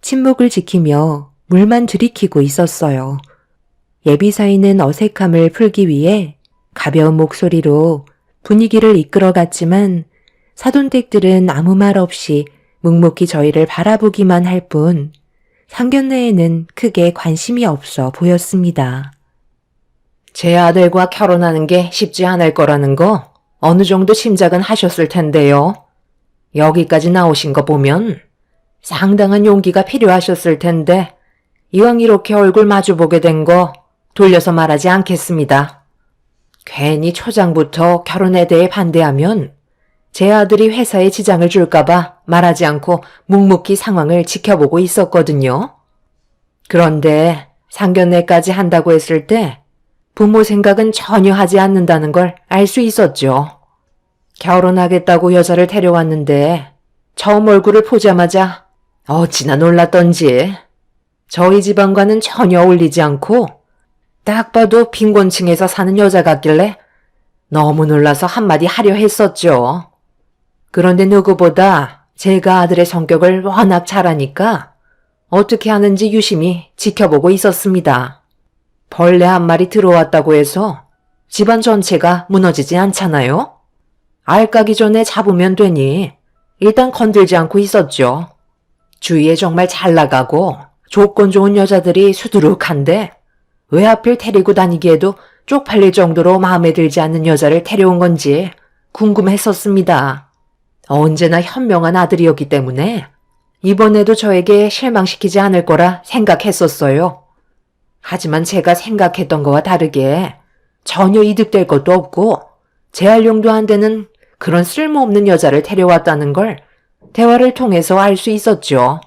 침묵을 지키며 물만 들이키고 있었어요. 예비 사이는 어색함을 풀기 위해 가벼운 목소리로 분위기를 이끌어갔지만 사돈댁들은 아무 말 없이 묵묵히 저희를 바라보기만 할 뿐 상견례에는 크게 관심이 없어 보였습니다. 제 아들과 결혼하는 게 쉽지 않을 거라는 거 어느 정도 짐작은 하셨을 텐데요. 여기까지 나오신 거 보면 상당한 용기가 필요하셨을 텐데 이왕 이렇게 얼굴 마주보게 된 거 돌려서 말하지 않겠습니다. 괜히 초장부터 결혼에 대해 반대하면 제 아들이 회사에 지장을 줄까봐 말하지 않고 묵묵히 상황을 지켜보고 있었거든요. 그런데 상견례까지 한다고 했을 때 부모 생각은 전혀 하지 않는다는 걸 알 수 있었죠. 결혼하겠다고 여자를 데려왔는데 처음 얼굴을 보자마자 어찌나 놀랐던지 저희 집안과는 전혀 어울리지 않고 딱 봐도 빈곤층에서 사는 여자 같길래 너무 놀라서 한마디 하려 했었죠. 그런데 누구보다 제가 아들의 성격을 워낙 잘 아니까 어떻게 하는지 유심히 지켜보고 있었습니다. 벌레 한 마리 들어왔다고 해서 집안 전체가 무너지지 않잖아요. 알 까기 전에 잡으면 되니 일단 건들지 않고 있었죠. 주위에 정말 잘 나가고 조건 좋은 여자들이 수두룩한데 왜 하필 데리고 다니기에도 쪽팔릴 정도로 마음에 들지 않는 여자를 데려온 건지 궁금했었습니다. 언제나 현명한 아들이었기 때문에 이번에도 저에게 실망시키지 않을 거라 생각했었어요. 하지만 제가 생각했던 거와 다르게 전혀 이득될 것도 없고 재활용도 안 되는 그런 쓸모없는 여자를 데려왔다는 걸 대화를 통해서 알 수 있었죠.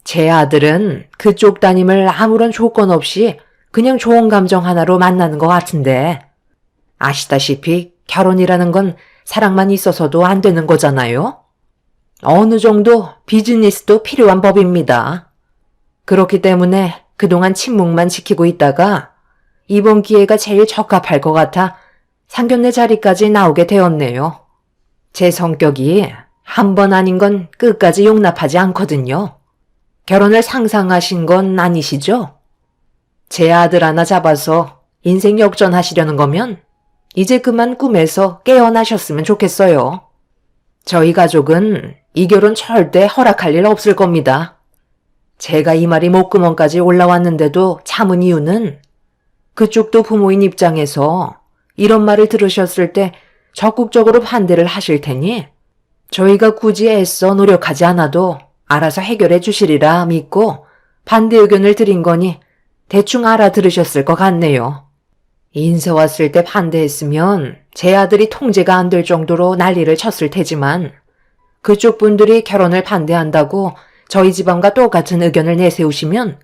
제 아들은 그쪽 따님을 아무런 조건 없이 그냥 좋은 감정 하나로 만나는 것 같은데 아시다시피 결혼이라는 건 사랑만 있어서도 안 되는 거잖아요. 어느 정도 비즈니스도 필요한 법입니다. 그렇기 때문에 그동안 침묵만 지키고 있다가 이번 기회가 제일 적합할 것 같아 상견례 자리까지 나오게 되었네요. 제 성격이 한 번 아닌 건 끝까지 용납하지 않거든요. 결혼을 상상하신 건 아니시죠? 제 아들 하나 잡아서 인생 역전하시려는 거면 이제 그만 꿈에서 깨어나셨으면 좋겠어요. 저희 가족은 이 결혼 절대 허락할 일 없을 겁니다. 제가 이 말이 목구멍까지 올라왔는데도 참은 이유는 그쪽도 부모인 입장에서 이런 말을 들으셨을 때 적극적으로 반대를 하실 테니 저희가 굳이 애써 노력하지 않아도 알아서 해결해 주시리라 믿고 반대 의견을 드린 거니 대충 알아들으셨을 것 같네요. 인사 왔을 때 반대했으면 제 아들이 통제가 안 될 정도로 난리를 쳤을 테지만 그쪽 분들이 결혼을 반대한다고 저희 집안과 똑같은 의견을 내세우시면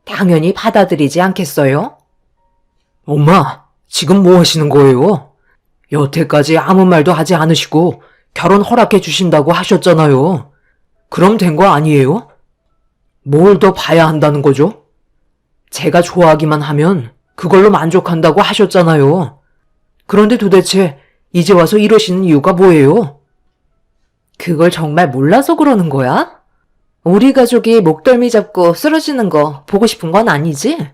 당연히 받아들이지 않겠어요? 엄마, 지금 뭐 하시는 거예요? 여태까지 아무 말도 하지 않으시고 결혼 허락해 주신다고 하셨잖아요. 그럼 된 거 아니에요? 뭘 더 봐야 한다는 거죠? 제가 좋아하기만 하면 그걸로 만족한다고 하셨잖아요. 그런데 도대체 이제 와서 이러시는 이유가 뭐예요? 그걸 정말 몰라서 그러는 거야? 우리 가족이 목덜미 잡고 쓰러지는 거 보고 싶은 건 아니지?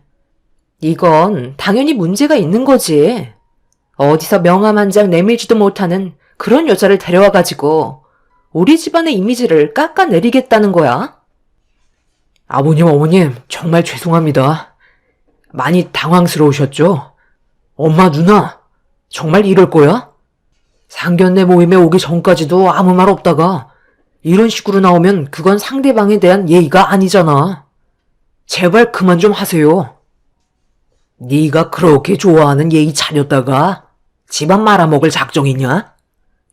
이건 당연히 문제가 있는 거지. 어디서 명함 한 장 내밀지도 못하는 그런 여자를 데려와가지고 우리 집안의 이미지를 깎아내리겠다는 거야? 아버님, 어머님, 정말 죄송합니다. 많이 당황스러우셨죠? 엄마, 누나, 정말 이럴 거야? 상견례 모임에 오기 전까지도 아무 말 없다가 이런 식으로 나오면 그건 상대방에 대한 예의가 아니잖아. 제발 그만 좀 하세요. 네가 그렇게 좋아하는 예의 차렸다가 집안 말아먹을 작정이냐?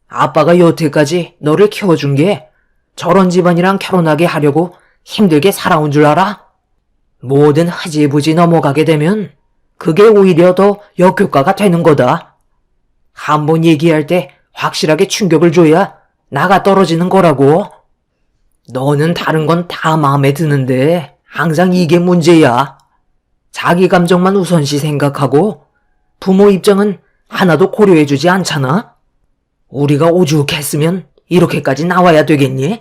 아빠가 여태까지 너를 키워준 게 저런 집안이랑 결혼하게 하려고 힘들게 살아온 줄 알아? 뭐든 흐지부지 넘어가게 되면 그게 오히려 더 역효과가 되는 거다. 한번 얘기할 때 확실하게 충격을 줘야 나가 떨어지는 거라고. 너는 다른 건 다 마음에 드는데 항상 이게 문제야. 자기 감정만 우선시 생각하고 부모 입장은 하나도 고려해주지 않잖아. 우리가 오죽했으면 이렇게까지 나와야 되겠니?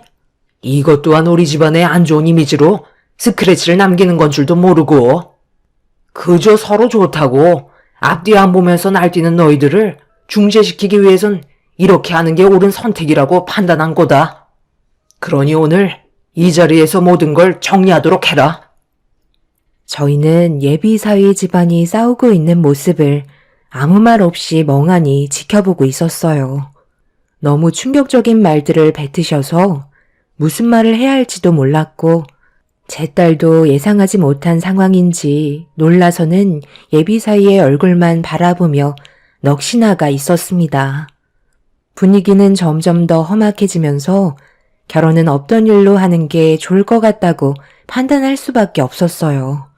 이것 또한 우리 집안의 안 좋은 이미지로 스크래치를 남기는 건 줄도 모르고 그저 서로 좋다고 앞뒤 안 보면서 날뛰는 너희들을 중재시키기 위해선 이렇게 하는 게 옳은 선택이라고 판단한 거다. 그러니 오늘 이 자리에서 모든 걸 정리하도록 해라. 저희는 예비 사위 집안이 싸우고 있는 모습을 아무 말 없이 멍하니 지켜보고 있었어요. 너무 충격적인 말들을 뱉으셔서 무슨 말을 해야 할지도 몰랐고 제 딸도 예상하지 못한 상황인지 놀라서는 예비 사위의 얼굴만 바라보며 넋이나가 있었습니다. 분위기는 점점 더 험악해지면서 결혼은 없던 일로 하는 게 좋을 것 같다고 판단할 수밖에 없었어요.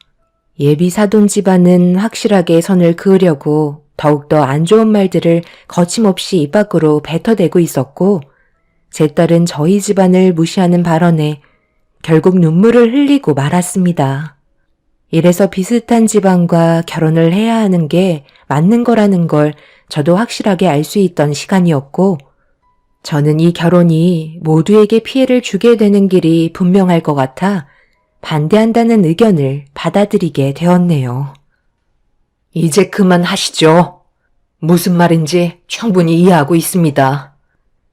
예비 사돈 집안은 확실하게 선을 그으려고 더욱더 안 좋은 말들을 거침없이 입 밖으로 뱉어대고 있었고 제 딸은 저희 집안을 무시하는 발언에 결국 눈물을 흘리고 말았습니다. 이래서 비슷한 집안과 결혼을 해야 하는 게 맞는 거라는 걸 저도 확실하게 알 수 있던 시간이었고 저는 이 결혼이 모두에게 피해를 주게 되는 길이 분명할 것 같아 반대한다는 의견을 받아들이게 되었네요. 이제 그만하시죠. 무슨 말인지 충분히 이해하고 있습니다.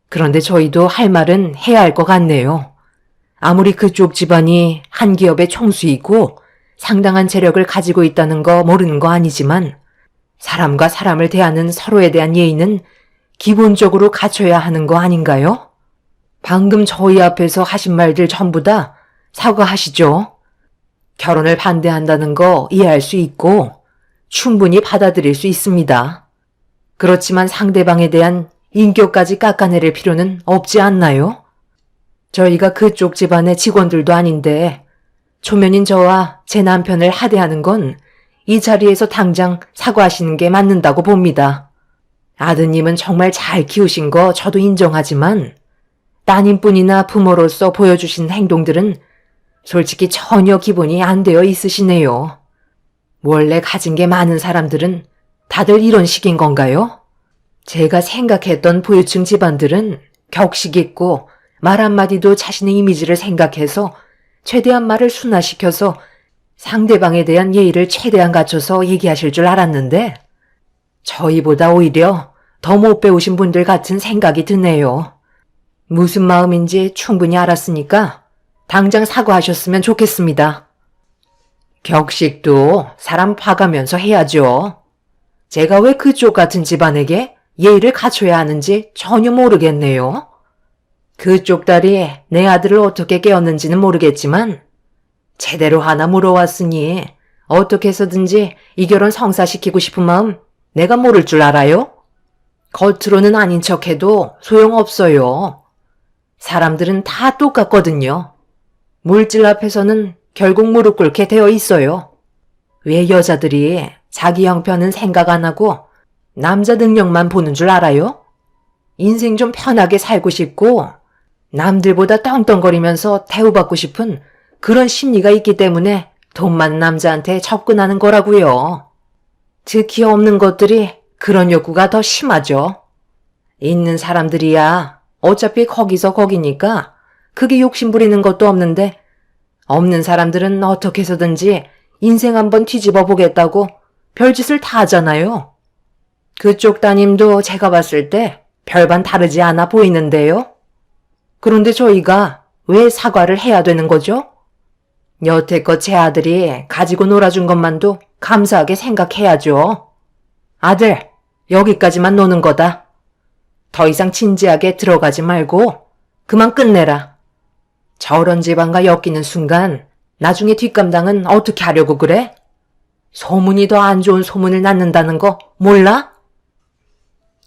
그런데 저희도 할 말은 해야 할 것 같네요. 아무리 그쪽 집안이 한 기업의 총수이고 상당한 재력을 가지고 있다는 거 모르는 거 아니지만 사람과 사람을 대하는 서로에 대한 예의는 기본적으로 갖춰야 하는 거 아닌가요? 방금 저희 앞에서 하신 말들 전부 다 사과하시죠. 결혼을 반대한다는 거 이해할 수 있고 충분히 받아들일 수 있습니다. 그렇지만 상대방에 대한 인격까지 깎아내릴 필요는 없지 않나요? 저희가 그쪽 집안의 직원들도 아닌데 초면인 저와 제 남편을 하대하는 건 이 자리에서 당장 사과하시는 게 맞는다고 봅니다. 아드님은 정말 잘 키우신 거 저도 인정하지만 따님뿐이나 부모로서 보여주신 행동들은 솔직히 전혀 기본이 안 되어 있으시네요. 원래 가진 게 많은 사람들은 다들 이런 식인 건가요? 제가 생각했던 부유층 집안들은 격식 있고 말 한마디도 자신의 이미지를 생각해서 최대한 말을 순화시켜서 상대방에 대한 예의를 최대한 갖춰서 얘기하실 줄 알았는데 저희보다 오히려 더 못 배우신 분들 같은 생각이 드네요. 무슨 마음인지 충분히 알았으니까 당장 사과하셨으면 좋겠습니다. 격식도 사람 봐가면서 해야죠. 제가 왜 그쪽 같은 집안에게 예의를 갖춰야 하는지 전혀 모르겠네요. 그쪽 딸이 내 아들을 어떻게 깨웠는지는 모르겠지만 제대로 하나 물어왔으니 어떻게 해서든지 이 결혼 성사시키고 싶은 마음 내가 모를 줄 알아요? 겉으로는 아닌 척해도 소용없어요. 사람들은 다 똑같거든요. 물질 앞에서는 결국 무릎 꿇게 되어 있어요. 왜 여자들이 자기 형편은 생각 안 하고 남자 능력만 보는 줄 알아요? 인생 좀 편하게 살고 싶고 남들보다 떵떵거리면서 대우받고 싶은 그런 심리가 있기 때문에 돈 많은 남자한테 접근하는 거라고요. 특히 없는 것들이 그런 욕구가 더 심하죠. 있는 사람들이야 어차피 거기서 거기니까 그게 욕심 부리는 것도 없는데 없는 사람들은 어떻게 해서든지 인생 한번 뒤집어 보겠다고 별짓을 다 하잖아요. 그쪽 따님도 제가 봤을 때 별반 다르지 않아 보이는데요. 그런데 저희가 왜 사과를 해야 되는 거죠? 여태껏 제 아들이 가지고 놀아준 것만도 감사하게 생각해야죠. 아들, 여기까지만 노는 거다. 더 이상 진지하게 들어가지 말고 그만 끝내라. 저런 집안과 엮이는 순간 나중에 뒷감당은 어떻게 하려고 그래? 소문이 더 안 좋은 소문을 낳는다는 거 몰라?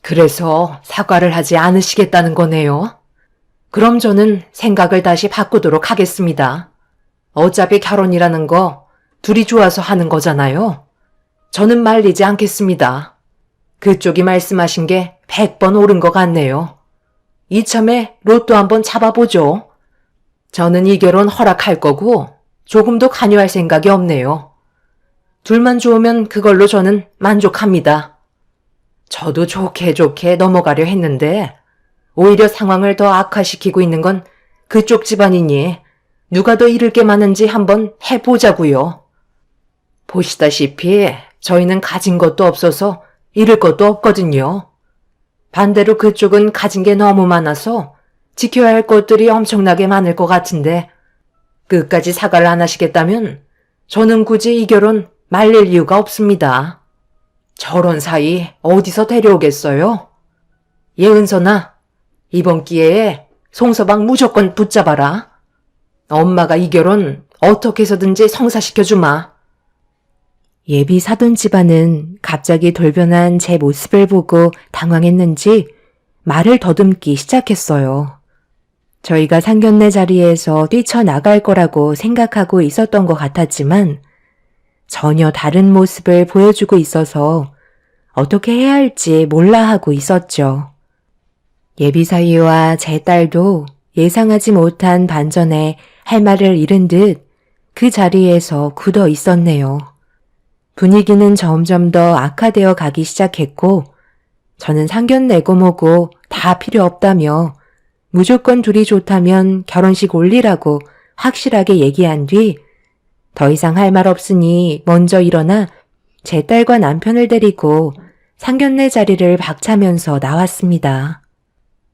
그래서 사과를 하지 않으시겠다는 거네요. 그럼 저는 생각을 다시 바꾸도록 하겠습니다. 어차피 결혼이라는 거 둘이 좋아서 하는 거잖아요. 저는 말리지 않겠습니다. 그쪽이 말씀하신 게 100번 옳은 것 같네요. 이참에 로또 한번 잡아보죠. 저는 이 결혼 허락할 거고 조금도 관여할 생각이 없네요. 둘만 좋으면 그걸로 저는 만족합니다. 저도 좋게 좋게 넘어가려 했는데 오히려 상황을 더 악화시키고 있는 건 그쪽 집안이니 누가 더 잃을 게 많은지 한번 해보자고요. 보시다시피 저희는 가진 것도 없어서 잃을 것도 없거든요. 반대로 그쪽은 가진 게 너무 많아서 지켜야 할 것들이 엄청나게 많을 것 같은데 끝까지 사과를 안 하시겠다면 저는 굳이 이 결혼 말릴 이유가 없습니다. 저런 사이 어디서 데려오겠어요? 예은선아, 이번 기회에 송서방 무조건 붙잡아라. 엄마가 이 결혼 어떻게 해서든지 성사시켜주마. 예비 사돈 집안은 갑자기 돌변한 제 모습을 보고 당황했는지 말을 더듬기 시작했어요. 저희가 상견례 자리에서 뛰쳐나갈 거라고 생각하고 있었던 것 같았지만 전혀 다른 모습을 보여주고 있어서 어떻게 해야 할지 몰라 하고 있었죠. 예비사위와 제 딸도 예상하지 못한 반전에 할 말을 잃은 듯 그 자리에서 굳어 있었네요. 분위기는 점점 더 악화되어 가기 시작했고 저는 상견례고 뭐고 다 필요 없다며 무조건 둘이 좋다면 결혼식 올리라고 확실하게 얘기한 뒤 더 이상 할 말 없으니 먼저 일어나 제 딸과 남편을 데리고 상견례 자리를 박차면서 나왔습니다.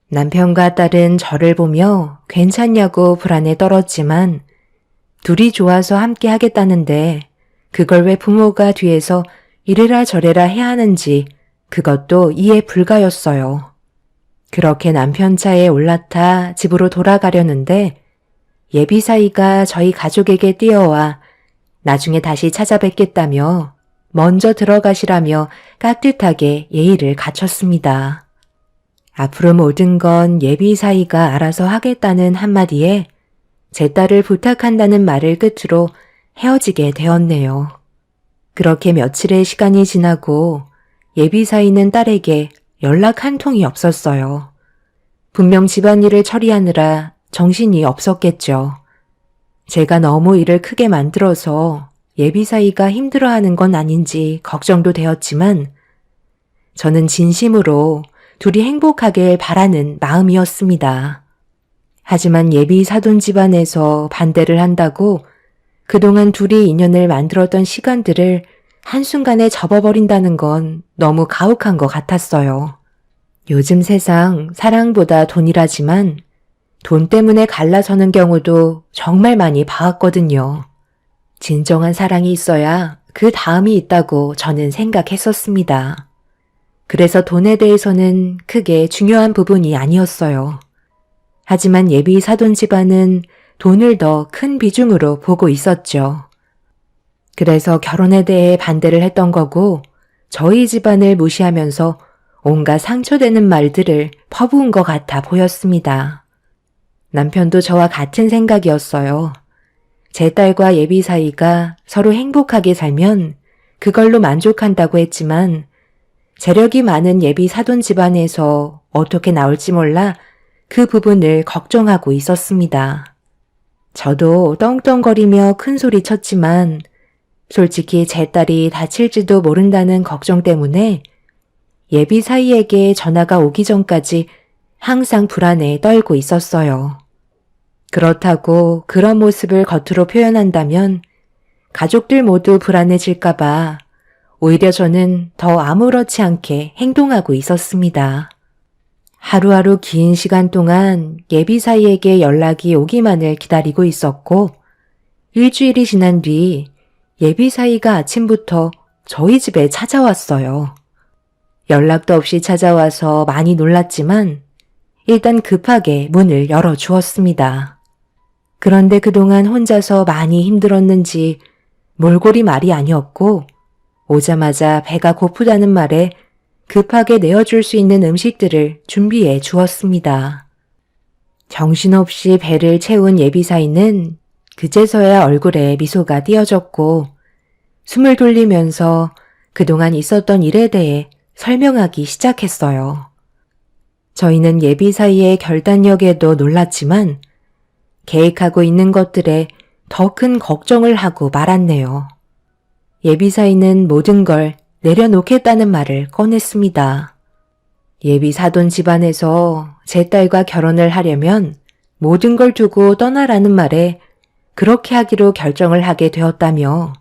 남편과 딸은 저를 보며 괜찮냐고 불안에 떨었지만 둘이 좋아서 함께 하겠다는데 그걸 왜 부모가 뒤에서 이래라 저래라 해야 하는지 그것도 이해 불가였어요. 그렇게 남편 차에 올라타 집으로 돌아가려는데 예비사위가 저희 가족에게 뛰어와 나중에 다시 찾아뵙겠다며 먼저 들어가시라며 깍듯하게 예의를 갖췄습니다. 앞으로 모든 건 예비사위가 알아서 하겠다는 한마디에 제 딸을 부탁한다는 말을 끝으로 헤어지게 되었네요. 그렇게 며칠의 시간이 지나고 예비사위는 딸에게 연락 한 통이 없었어요. 분명 집안일을 처리하느라 정신이 없었겠죠. 제가 너무 일을 크게 만들어서 예비사위가 힘들어하는 건 아닌지 걱정도 되었지만 저는 진심으로 둘이 행복하길 바라는 마음이었습니다. 하지만 예비 사돈 집안에서 반대를 한다고 그동안 둘이 인연을 만들었던 시간들을 한순간에 접어버린다는 건 너무 가혹한 것 같았어요. 요즘 세상 사랑보다 돈이라지만 돈 때문에 갈라서는 경우도 정말 많이 봐왔거든요. 진정한 사랑이 있어야 그 다음이 있다고 저는 생각했었습니다. 그래서 돈에 대해서는 크게 중요한 부분이 아니었어요. 하지만 예비 사돈 집안은 돈을 더 큰 비중으로 보고 있었죠. 그래서 결혼에 대해 반대를 했던 거고 저희 집안을 무시하면서 온갖 상처되는 말들을 퍼부은 것 같아 보였습니다. 남편도 저와 같은 생각이었어요. 제 딸과 예비 사이가 서로 행복하게 살면 그걸로 만족한다고 했지만 재력이 많은 예비 사돈 집안에서 어떻게 나올지 몰라 그 부분을 걱정하고 있었습니다. 저도 떵떵거리며 큰 소리 쳤지만 솔직히 제 딸이 다칠지도 모른다는 걱정 때문에 예비 사이에게 전화가 오기 전까지 항상 불안에 떨고 있었어요. 그렇다고 그런 모습을 겉으로 표현한다면 가족들 모두 불안해질까봐 오히려 저는 더 아무렇지 않게 행동하고 있었습니다. 하루하루 긴 시간 동안 예비 사이에게 연락이 오기만을 기다리고 있었고 일주일이 지난 뒤 예비 사이가 아침부터 저희 집에 찾아왔어요. 연락도 없이 찾아와서 많이 놀랐지만 일단 급하게 문을 열어주었습니다. 그런데 그동안 혼자서 많이 힘들었는지 몰골이 말이 아니었고 오자마자 배가 고프다는 말에 급하게 내어줄 수 있는 음식들을 준비해 주었습니다. 정신없이 배를 채운 예비사이는 그제서야 얼굴에 미소가 띄어졌고 숨을 돌리면서 그동안 있었던 일에 대해 설명하기 시작했어요. 저희는 예비사이의 결단력에도 놀랐지만 계획하고 있는 것들에 더 큰 걱정을 하고 말았네요. 예비사이는 모든 걸 내려놓겠다는 말을 꺼냈습니다. 예비 사돈 집안에서 제 딸과 결혼을 하려면 모든 걸 두고 떠나라는 말에 그렇게 하기로 결정을 하게 되었다며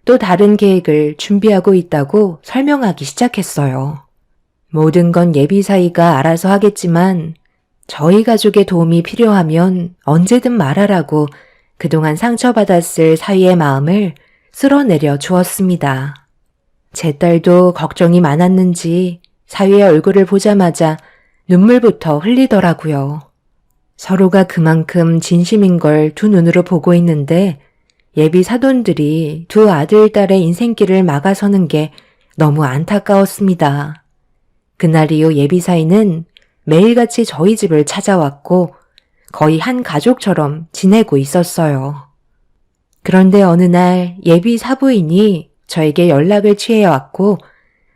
또 다른 계획을 준비하고 있다고 설명하기 시작했어요. 모든 건 예비 사이가 알아서 하겠지만 저희 가족의 도움이 필요하면 언제든 말하라고 그동안 상처받았을 사위의 마음을 쓸어내려 주었습니다. 제 딸도 걱정이 많았는지 사위의 얼굴을 보자마자 눈물부터 흘리더라고요. 서로가 그만큼 진심인 걸 두 눈으로 보고 있는데 예비 사돈들이 두 아들, 딸의 인생길을 막아서는 게 너무 안타까웠습니다. 그날 이후 예비 사이는 매일같이 저희 집을 찾아왔고 거의 한 가족처럼 지내고 있었어요. 그런데 어느 날 예비 사부인이 저에게 연락을 취해왔고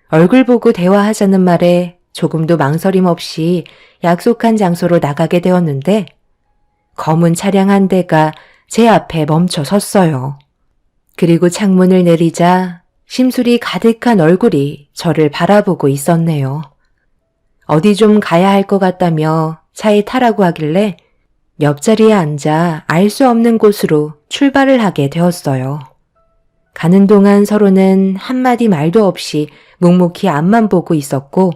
얼굴 보고 대화하자는 말에 조금도 망설임 없이 약속한 장소로 나가게 되었는데 검은 차량 한 대가 제 앞에 멈춰 섰어요. 그리고 창문을 내리자 심술이 가득한 얼굴이 저를 바라보고 있었네요. 어디 좀 가야 할 것 같다며 차에 타라고 하길래 옆자리에 앉아 알 수 없는 곳으로 출발을 하게 되었어요. 가는 동안 서로는 한마디 말도 없이 묵묵히 앞만 보고 있었고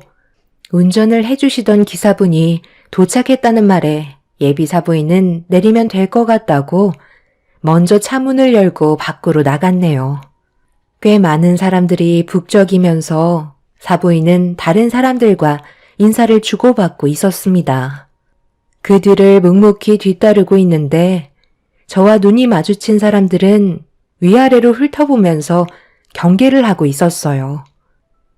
운전을 해주시던 기사분이 도착했다는 말에 예비 사부인은 내리면 될 것 같다고 먼저 차 문을 열고 밖으로 나갔네요. 꽤 많은 사람들이 북적이면서 사부인은 다른 사람들과 인사를 주고받고 있었습니다. 그 뒤를 묵묵히 뒤따르고 있는데 저와 눈이 마주친 사람들은 위아래로 훑어보면서 경계를 하고 있었어요.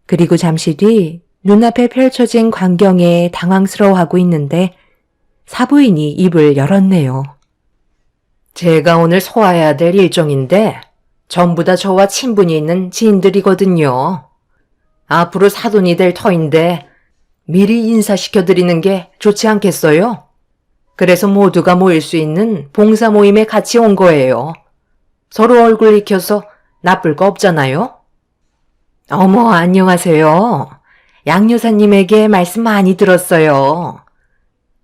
그리고 잠시 뒤 눈앞에 펼쳐진 광경에 당황스러워하고 있는데 사부인이 입을 열었네요. 제가 오늘 소화해야 될 일정인데 전부 다 저와 친분이 있는 지인들이거든요. 앞으로 사돈이 될 터인데 미리 인사시켜드리는 게 좋지 않겠어요? 그래서 모두가 모일 수 있는 봉사 모임에 같이 온 거예요. 서로 얼굴 익혀서 나쁠 거 없잖아요? 어머, 안녕하세요. 양 여사님에게 말씀 많이 들었어요.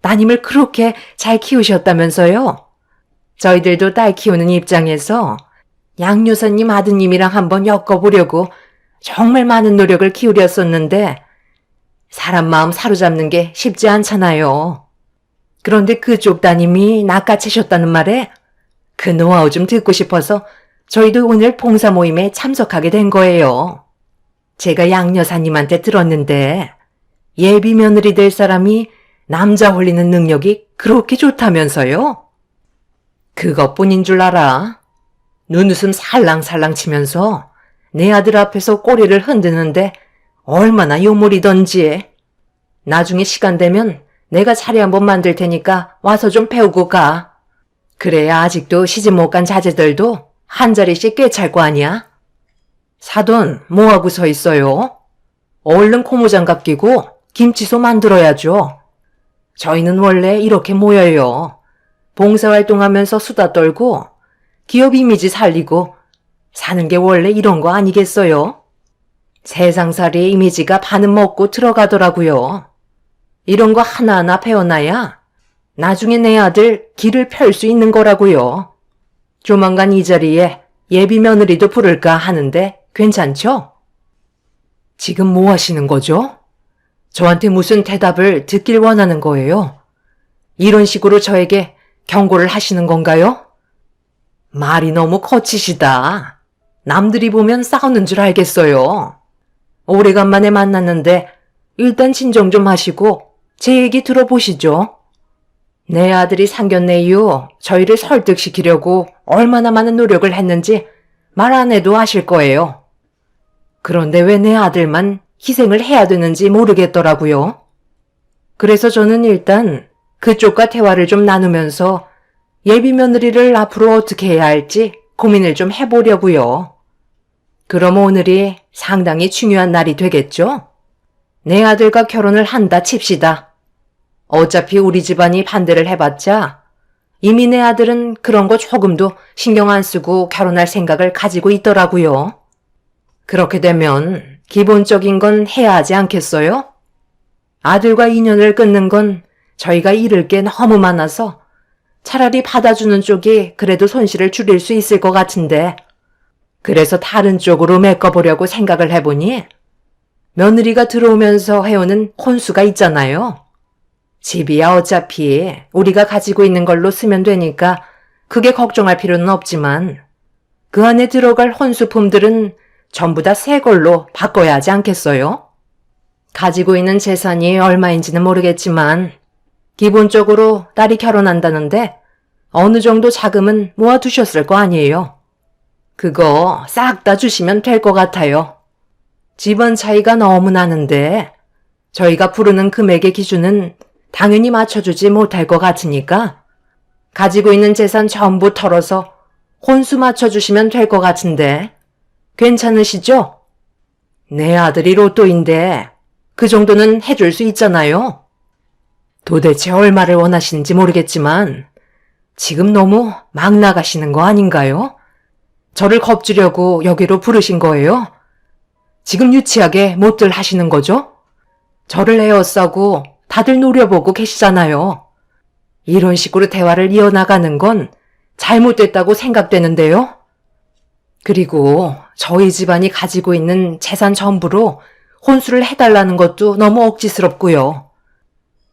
따님을 그렇게 잘 키우셨다면서요? 저희들도 딸 키우는 입장에서 양 여사님 아드님이랑 한번 엮어보려고 정말 많은 노력을 기울였었는데 사람 마음 사로잡는 게 쉽지 않잖아요. 그런데 그쪽 따님이 낚아채셨다는 말에 그 노하우 좀 듣고 싶어서 저희도 오늘 봉사 모임에 참석하게 된 거예요. 제가 양 여사님한테 들었는데 예비 며느리 될 사람이 남자 홀리는 능력이 그렇게 좋다면서요? 그것뿐인 줄 알아. 눈웃음 살랑살랑 치면서 내 아들 앞에서 꼬리를 흔드는데 얼마나 요물이던지. 나중에 시간 되면 내가 차례 한번 만들 테니까 와서 좀 배우고 가. 그래야 아직도 시집 못 간 자제들도 한 자리씩 꿰찰 거 아니야? 사돈, 뭐하고 서 있어요? 얼른 고무장갑 끼고 김치소 만들어야죠. 저희는 원래 이렇게 모여요. 봉사활동하면서 수다 떨고 기업 이미지 살리고 사는 게 원래 이런 거 아니겠어요? 세상살이의 이미지가 반은 먹고 들어가더라고요. 이런 거 하나하나 배워놔야 나중에 내 아들 길을 펼 수 있는 거라고요. 조만간 이 자리에 예비 며느리도 부를까 하는데 괜찮죠? 지금 뭐 하시는 거죠? 저한테 무슨 대답을 듣길 원하는 거예요? 이런 식으로 저에게 경고를 하시는 건가요? 말이 너무 거치시다. 남들이 보면 싸우는 줄 알겠어요. 오래간만에 만났는데 일단 진정 좀 하시고 제 얘기 들어보시죠. 내 아들이 상견례 이후 저희를 설득시키려고 얼마나 많은 노력을 했는지 말 안 해도 아실 거예요. 그런데 왜 내 아들만 희생을 해야 되는지 모르겠더라고요. 그래서 저는 일단 그쪽과 대화를 좀 나누면서 예비 며느리를 앞으로 어떻게 해야 할지 고민을 좀 해보려고요. 그럼 오늘이 상당히 중요한 날이 되겠죠? 내 아들과 결혼을 한다 칩시다. 어차피 우리 집안이 반대를 해봤자 이미 내 아들은 그런 거 조금도 신경 안 쓰고 결혼할 생각을 가지고 있더라고요. 그렇게 되면 기본적인 건 해야 하지 않겠어요? 아들과 인연을 끊는 건 저희가 잃을 게 너무 많아서 차라리 받아주는 쪽이 그래도 손실을 줄일 수 있을 것 같은데 그래서 다른 쪽으로 메꿔보려고 생각을 해보니 며느리가 들어오면서 해오는 혼수가 있잖아요. 집이야 어차피 우리가 가지고 있는 걸로 쓰면 되니까 크게 걱정할 필요는 없지만 그 안에 들어갈 혼수품들은 전부 다 새 걸로 바꿔야 하지 않겠어요? 가지고 있는 재산이 얼마인지는 모르겠지만 기본적으로 딸이 결혼한다는데 어느 정도 자금은 모아두셨을 거 아니에요. 그거 싹 다 주시면 될 것 같아요. 집안 차이가 너무 나는데 저희가 부르는 금액의 기준은 당연히 맞춰주지 못할 것 같으니까 가지고 있는 재산 전부 털어서 혼수 맞춰주시면 될 것 같은데 괜찮으시죠? 내 아들이 로또인데 그 정도는 해줄 수 있잖아요. 도대체 얼마를 원하시는지 모르겠지만 지금 너무 막 나가시는 거 아닌가요? 저를 겁주려고 여기로 부르신 거예요? 지금 유치하게 못들 하시는 거죠? 저를 에워싸고 다들 노려보고 계시잖아요. 이런 식으로 대화를 이어나가는 건 잘못됐다고 생각되는데요. 그리고 저희 집안이 가지고 있는 재산 전부로 혼수를 해달라는 것도 너무 억지스럽고요.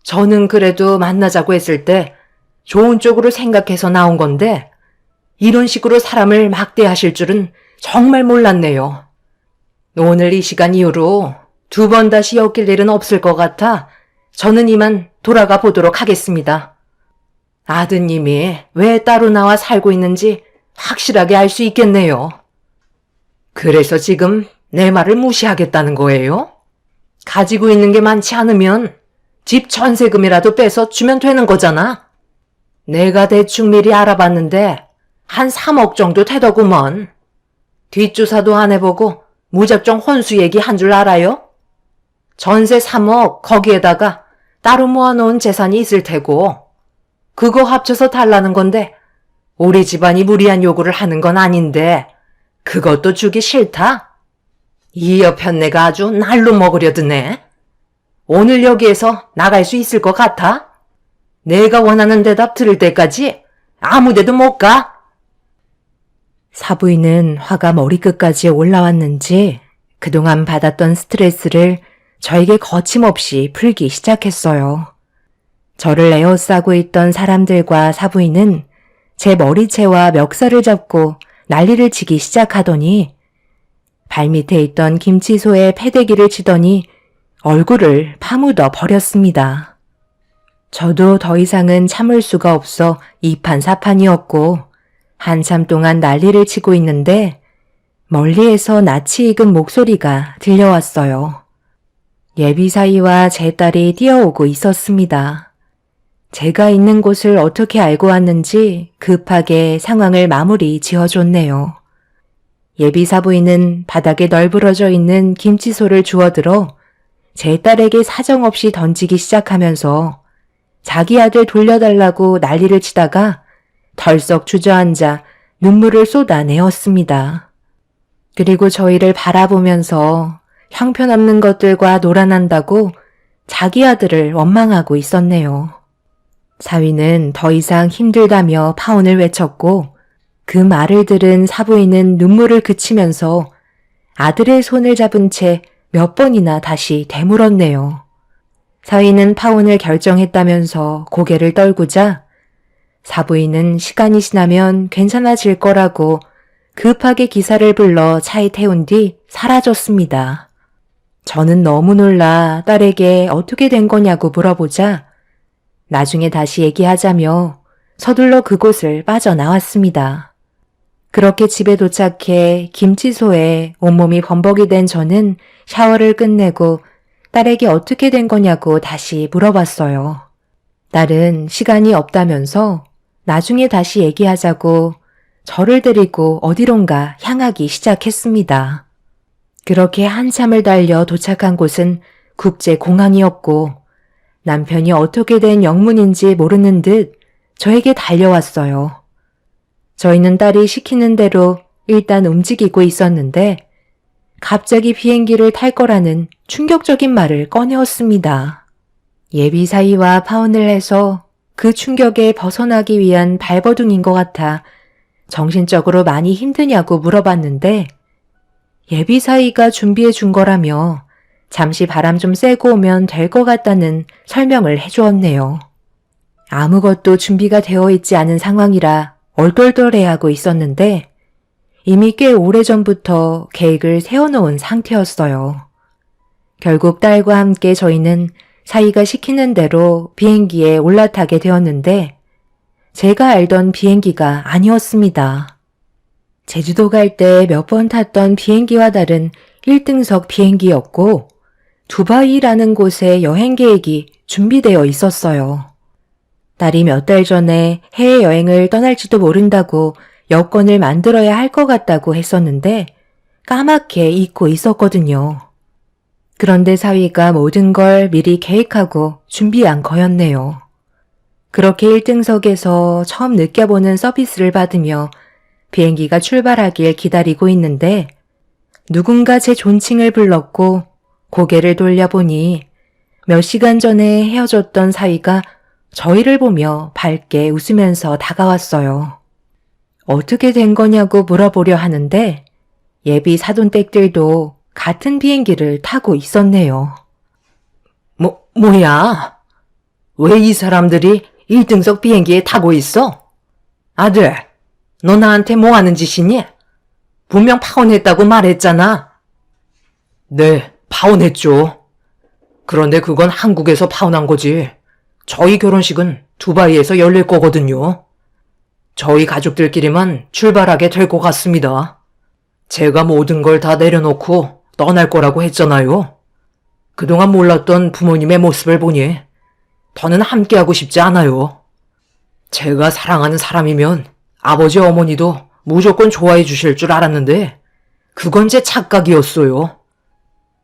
저는 그래도 만나자고 했을 때 좋은 쪽으로 생각해서 나온 건데 이런 식으로 사람을 막대하실 줄은 정말 몰랐네요. 오늘 이 시간 이후로 2번 다시 엮일 일은 없을 것 같아 저는 이만 돌아가 보도록 하겠습니다. 아드님이 왜 따로 나와 살고 있는지 확실하게 알 수 있겠네요. 그래서 지금 내 말을 무시하겠다는 거예요? 가지고 있는 게 많지 않으면 집 전세금이라도 빼서 주면 되는 거잖아. 내가 대충 미리 알아봤는데 한 3억 정도 되더구먼. 뒷조사도 안 해보고 무작정 혼수 얘기 한 줄 알아요? 전세 3억 거기에다가 따로 모아놓은 재산이 있을 테고 그거 합쳐서 달라는 건데 우리 집안이 무리한 요구를 하는 건 아닌데 그것도 주기 싫다? 이 여편네가 아주 날로 먹으려 드네. 오늘 여기에서 나갈 수 있을 것 같아? 내가 원하는 대답 들을 때까지 아무 데도 못 가. 사부인은 화가 머리끝까지 올라왔는지 그동안 받았던 스트레스를 저에게 거침없이 풀기 시작했어요. 저를 에워싸고 있던 사람들과 사부인은 제 머리채와 멱살을 잡고 난리를 치기 시작하더니 발밑에 있던 김치소에 패대기를 치더니 얼굴을 파묻어 버렸습니다. 저도 더 이상은 참을 수가 없어 이판사판이었고 한참 동안 난리를 치고 있는데 멀리에서 낯이 익은 목소리가 들려왔어요. 예비사위와 제 딸이 뛰어오고 있었습니다. 제가 있는 곳을 어떻게 알고 왔는지 급하게 상황을 마무리 지어줬네요. 예비사부인은 바닥에 널브러져 있는 김치소를 주워들어 제 딸에게 사정없이 던지기 시작하면서 자기 아들 돌려달라고 난리를 치다가 덜썩 주저앉아 눈물을 쏟아내었습니다. 그리고 저희를 바라보면서 형편없는 것들과 놀아난다고 자기 아들을 원망하고 있었네요. 사위는 더 이상 힘들다며 파혼을 외쳤고 그 말을 들은 사부인은 눈물을 그치면서 아들의 손을 잡은 채 몇 번이나 다시 되물었네요. 사위는 파혼을 결정했다면서 고개를 떨구자 사부인은 시간이 지나면 괜찮아질 거라고 급하게 기사를 불러 차에 태운 뒤 사라졌습니다. 저는 너무 놀라 딸에게 어떻게 된 거냐고 물어보자 나중에 다시 얘기하자며 서둘러 그곳을 빠져나왔습니다. 그렇게 집에 도착해 김치소에 온몸이 범벅이 된 저는 샤워를 끝내고 딸에게 어떻게 된 거냐고 다시 물어봤어요. 딸은 시간이 없다면서 나중에 다시 얘기하자고 저를 데리고 어디론가 향하기 시작했습니다. 그렇게 한참을 달려 도착한 곳은 국제공항이었고 남편이 어떻게 된 영문인지 모르는 듯 저에게 달려왔어요. 저희는 딸이 시키는 대로 일단 움직이고 있었는데 갑자기 비행기를 탈 거라는 충격적인 말을 꺼내었습니다. 예비 사이와 파혼을 해서 그 충격에 벗어나기 위한 발버둥인 것 같아 정신적으로 많이 힘드냐고 물어봤는데 예비 사이가 준비해 준 거라며 잠시 바람 좀 쐬고 오면 될 것 같다는 설명을 해주었네요. 아무것도 준비가 되어 있지 않은 상황이라 얼떨떨해하고 있었는데 이미 꽤 오래전부터 계획을 세워놓은 상태였어요. 결국 딸과 함께 저희는 사이가 시키는 대로 비행기에 올라타게 되었는데 제가 알던 비행기가 아니었습니다. 제주도 갈 때 몇 번 탔던 비행기와 다른 1등석 비행기였고 두바이라는 곳에 여행 계획이 준비되어 있었어요. 딸이 몇 달 전에 해외여행을 떠날지도 모른다고 여권을 만들어야 할 것 같다고 했었는데 까맣게 잊고 있었거든요. 그런데 사위가 모든 걸 미리 계획하고 준비한 거였네요. 그렇게 1등석에서 처음 느껴보는 서비스를 받으며 비행기가 출발하길 기다리고 있는데 누군가 제 존칭을 불렀고 고개를 돌려보니 몇 시간 전에 헤어졌던 사위가 저희를 보며 밝게 웃으면서 다가왔어요. 어떻게 된 거냐고 물어보려 하는데 예비 사돈댁들도 같은 비행기를 타고 있었네요. 뭐야? 왜 이 사람들이 1등석 비행기에 타고 있어? 아들, 너 나한테 뭐 하는 짓이니? 분명 파혼했다고 말했잖아. 네, 파혼했죠. 그런데 그건 한국에서 파혼한 거지. 저희 결혼식은 두바이에서 열릴 거거든요. 저희 가족들끼리만 출발하게 될 것 같습니다. 제가 모든 걸 다 내려놓고 떠날 거라고 했잖아요. 그동안 몰랐던 부모님의 모습을 보니 더는 함께하고 싶지 않아요. 제가 사랑하는 사람이면 아버지 어머니도 무조건 좋아해 주실 줄 알았는데 그건 제 착각이었어요.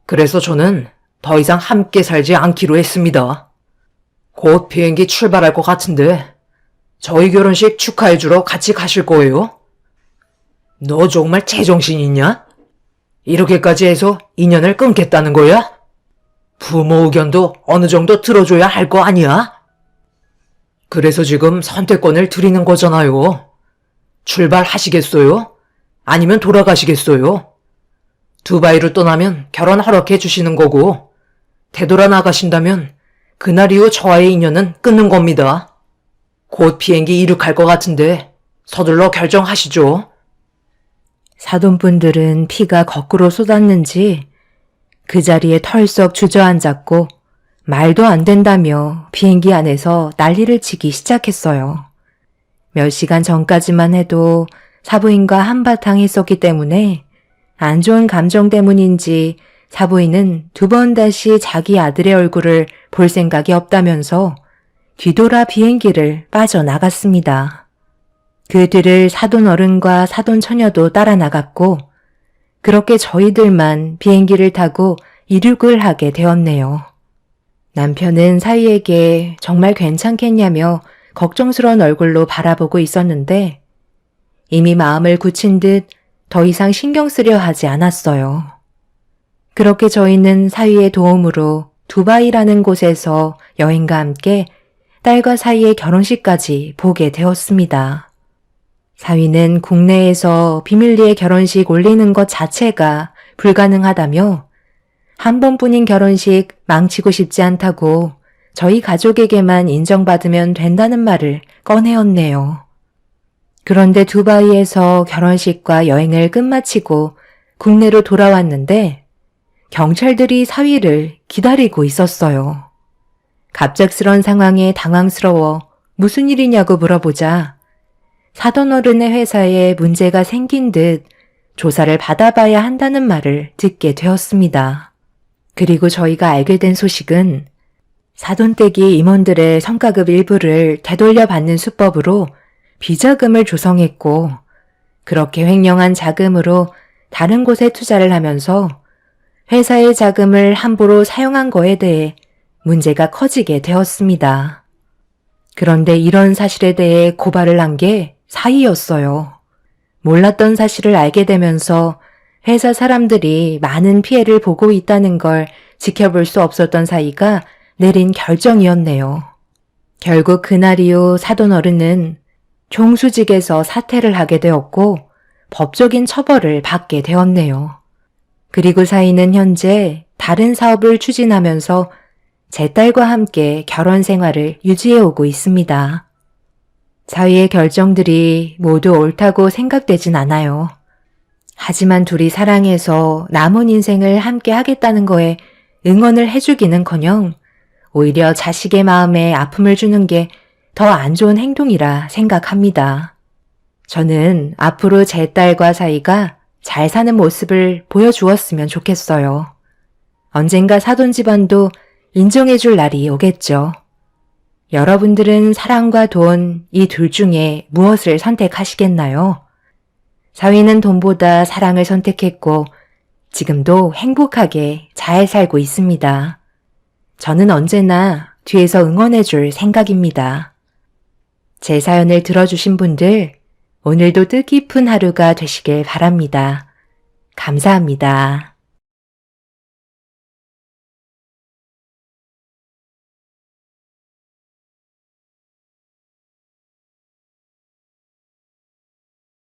그래서 저는 더 이상 함께 살지 않기로 했습니다. 곧 비행기 출발할 것 같은데 저희 결혼식 축하해주러 같이 가실 거예요? 너 정말 제정신 있냐? 이렇게까지 해서 인연을 끊겠다는 거야? 부모 의견도 어느 정도 들어줘야 할 거 아니야? 그래서 지금 선택권을 드리는 거잖아요. 출발하시겠어요? 아니면 돌아가시겠어요? 두바이로 떠나면 결혼 허락해 주시는 거고 되돌아 나가신다면 그날 이후 저와의 인연은 끊는 겁니다. 곧 비행기 이륙할 것 같은데 서둘러 결정하시죠. 사돈분들은 피가 거꾸로 쏟았는지 그 자리에 털썩 주저앉았고 말도 안 된다며 비행기 안에서 난리를 치기 시작했어요. 몇 시간 전까지만 해도 사부인과 한바탕 했었기 때문에 안 좋은 감정 때문인지 사부인은 두 번 다시 자기 아들의 얼굴을 볼 생각이 없다면서 뒤돌아 비행기를 빠져나갔습니다. 그 뒤를 사돈 어른과 사돈 처녀도 따라 나갔고 그렇게 저희들만 비행기를 타고 이륙을 하게 되었네요. 남편은 사위에게 정말 괜찮겠냐며 걱정스러운 얼굴로 바라보고 있었는데 이미 마음을 굳힌 듯 더 이상 신경 쓰려 하지 않았어요. 그렇게 저희는 사위의 도움으로 두바이라는 곳에서 여행과 함께 딸과 사위의 결혼식까지 보게 되었습니다. 사위는 국내에서 비밀리에 결혼식 올리는 것 자체가 불가능하다며 한 번뿐인 결혼식 망치고 싶지 않다고 저희 가족에게만 인정받으면 된다는 말을 꺼내었네요. 그런데 두바이에서 결혼식과 여행을 끝마치고 국내로 돌아왔는데 경찰들이 사위를 기다리고 있었어요. 갑작스런 상황에 당황스러워 무슨 일이냐고 물어보자 사돈어른의 회사에 문제가 생긴 듯 조사를 받아봐야 한다는 말을 듣게 되었습니다. 그리고 저희가 알게 된 소식은 사돈댁이 임원들의 성과급 일부를 되돌려 받는 수법으로 비자금을 조성했고 그렇게 횡령한 자금으로 다른 곳에 투자를 하면서 회사의 자금을 함부로 사용한 거에 대해 문제가 커지게 되었습니다. 그런데 이런 사실에 대해 고발을 한 게 사위였어요. 몰랐던 사실을 알게 되면서 회사 사람들이 많은 피해를 보고 있다는 걸 지켜볼 수 없었던 사위가 내린 결정이었네요. 결국 그날 이후 사돈어른은 총수직에서 사퇴를 하게 되었고 법적인 처벌을 받게 되었네요. 그리고 사위는 현재 다른 사업을 추진하면서 제 딸과 함께 결혼 생활을 유지해 오고 있습니다. 사위의 결정들이 모두 옳다고 생각되진 않아요. 하지만 둘이 사랑해서 남은 인생을 함께 하겠다는 거에 응원을 해주기는커녕 오히려 자식의 마음에 아픔을 주는 게 더 안 좋은 행동이라 생각합니다. 저는 앞으로 제 딸과 사위가 잘 사는 모습을 보여주었으면 좋겠어요. 언젠가 사돈 집안도 인정해줄 날이 오겠죠. 여러분들은 사랑과 돈, 이 둘 중에 무엇을 선택하시겠나요? 사위는 돈보다 사랑을 선택했고 지금도 행복하게 잘 살고 있습니다. 저는 언제나 뒤에서 응원해줄 생각입니다. 제 사연을 들어주신 분들, 오늘도 뜻깊은 하루가 되시길 바랍니다. 감사합니다.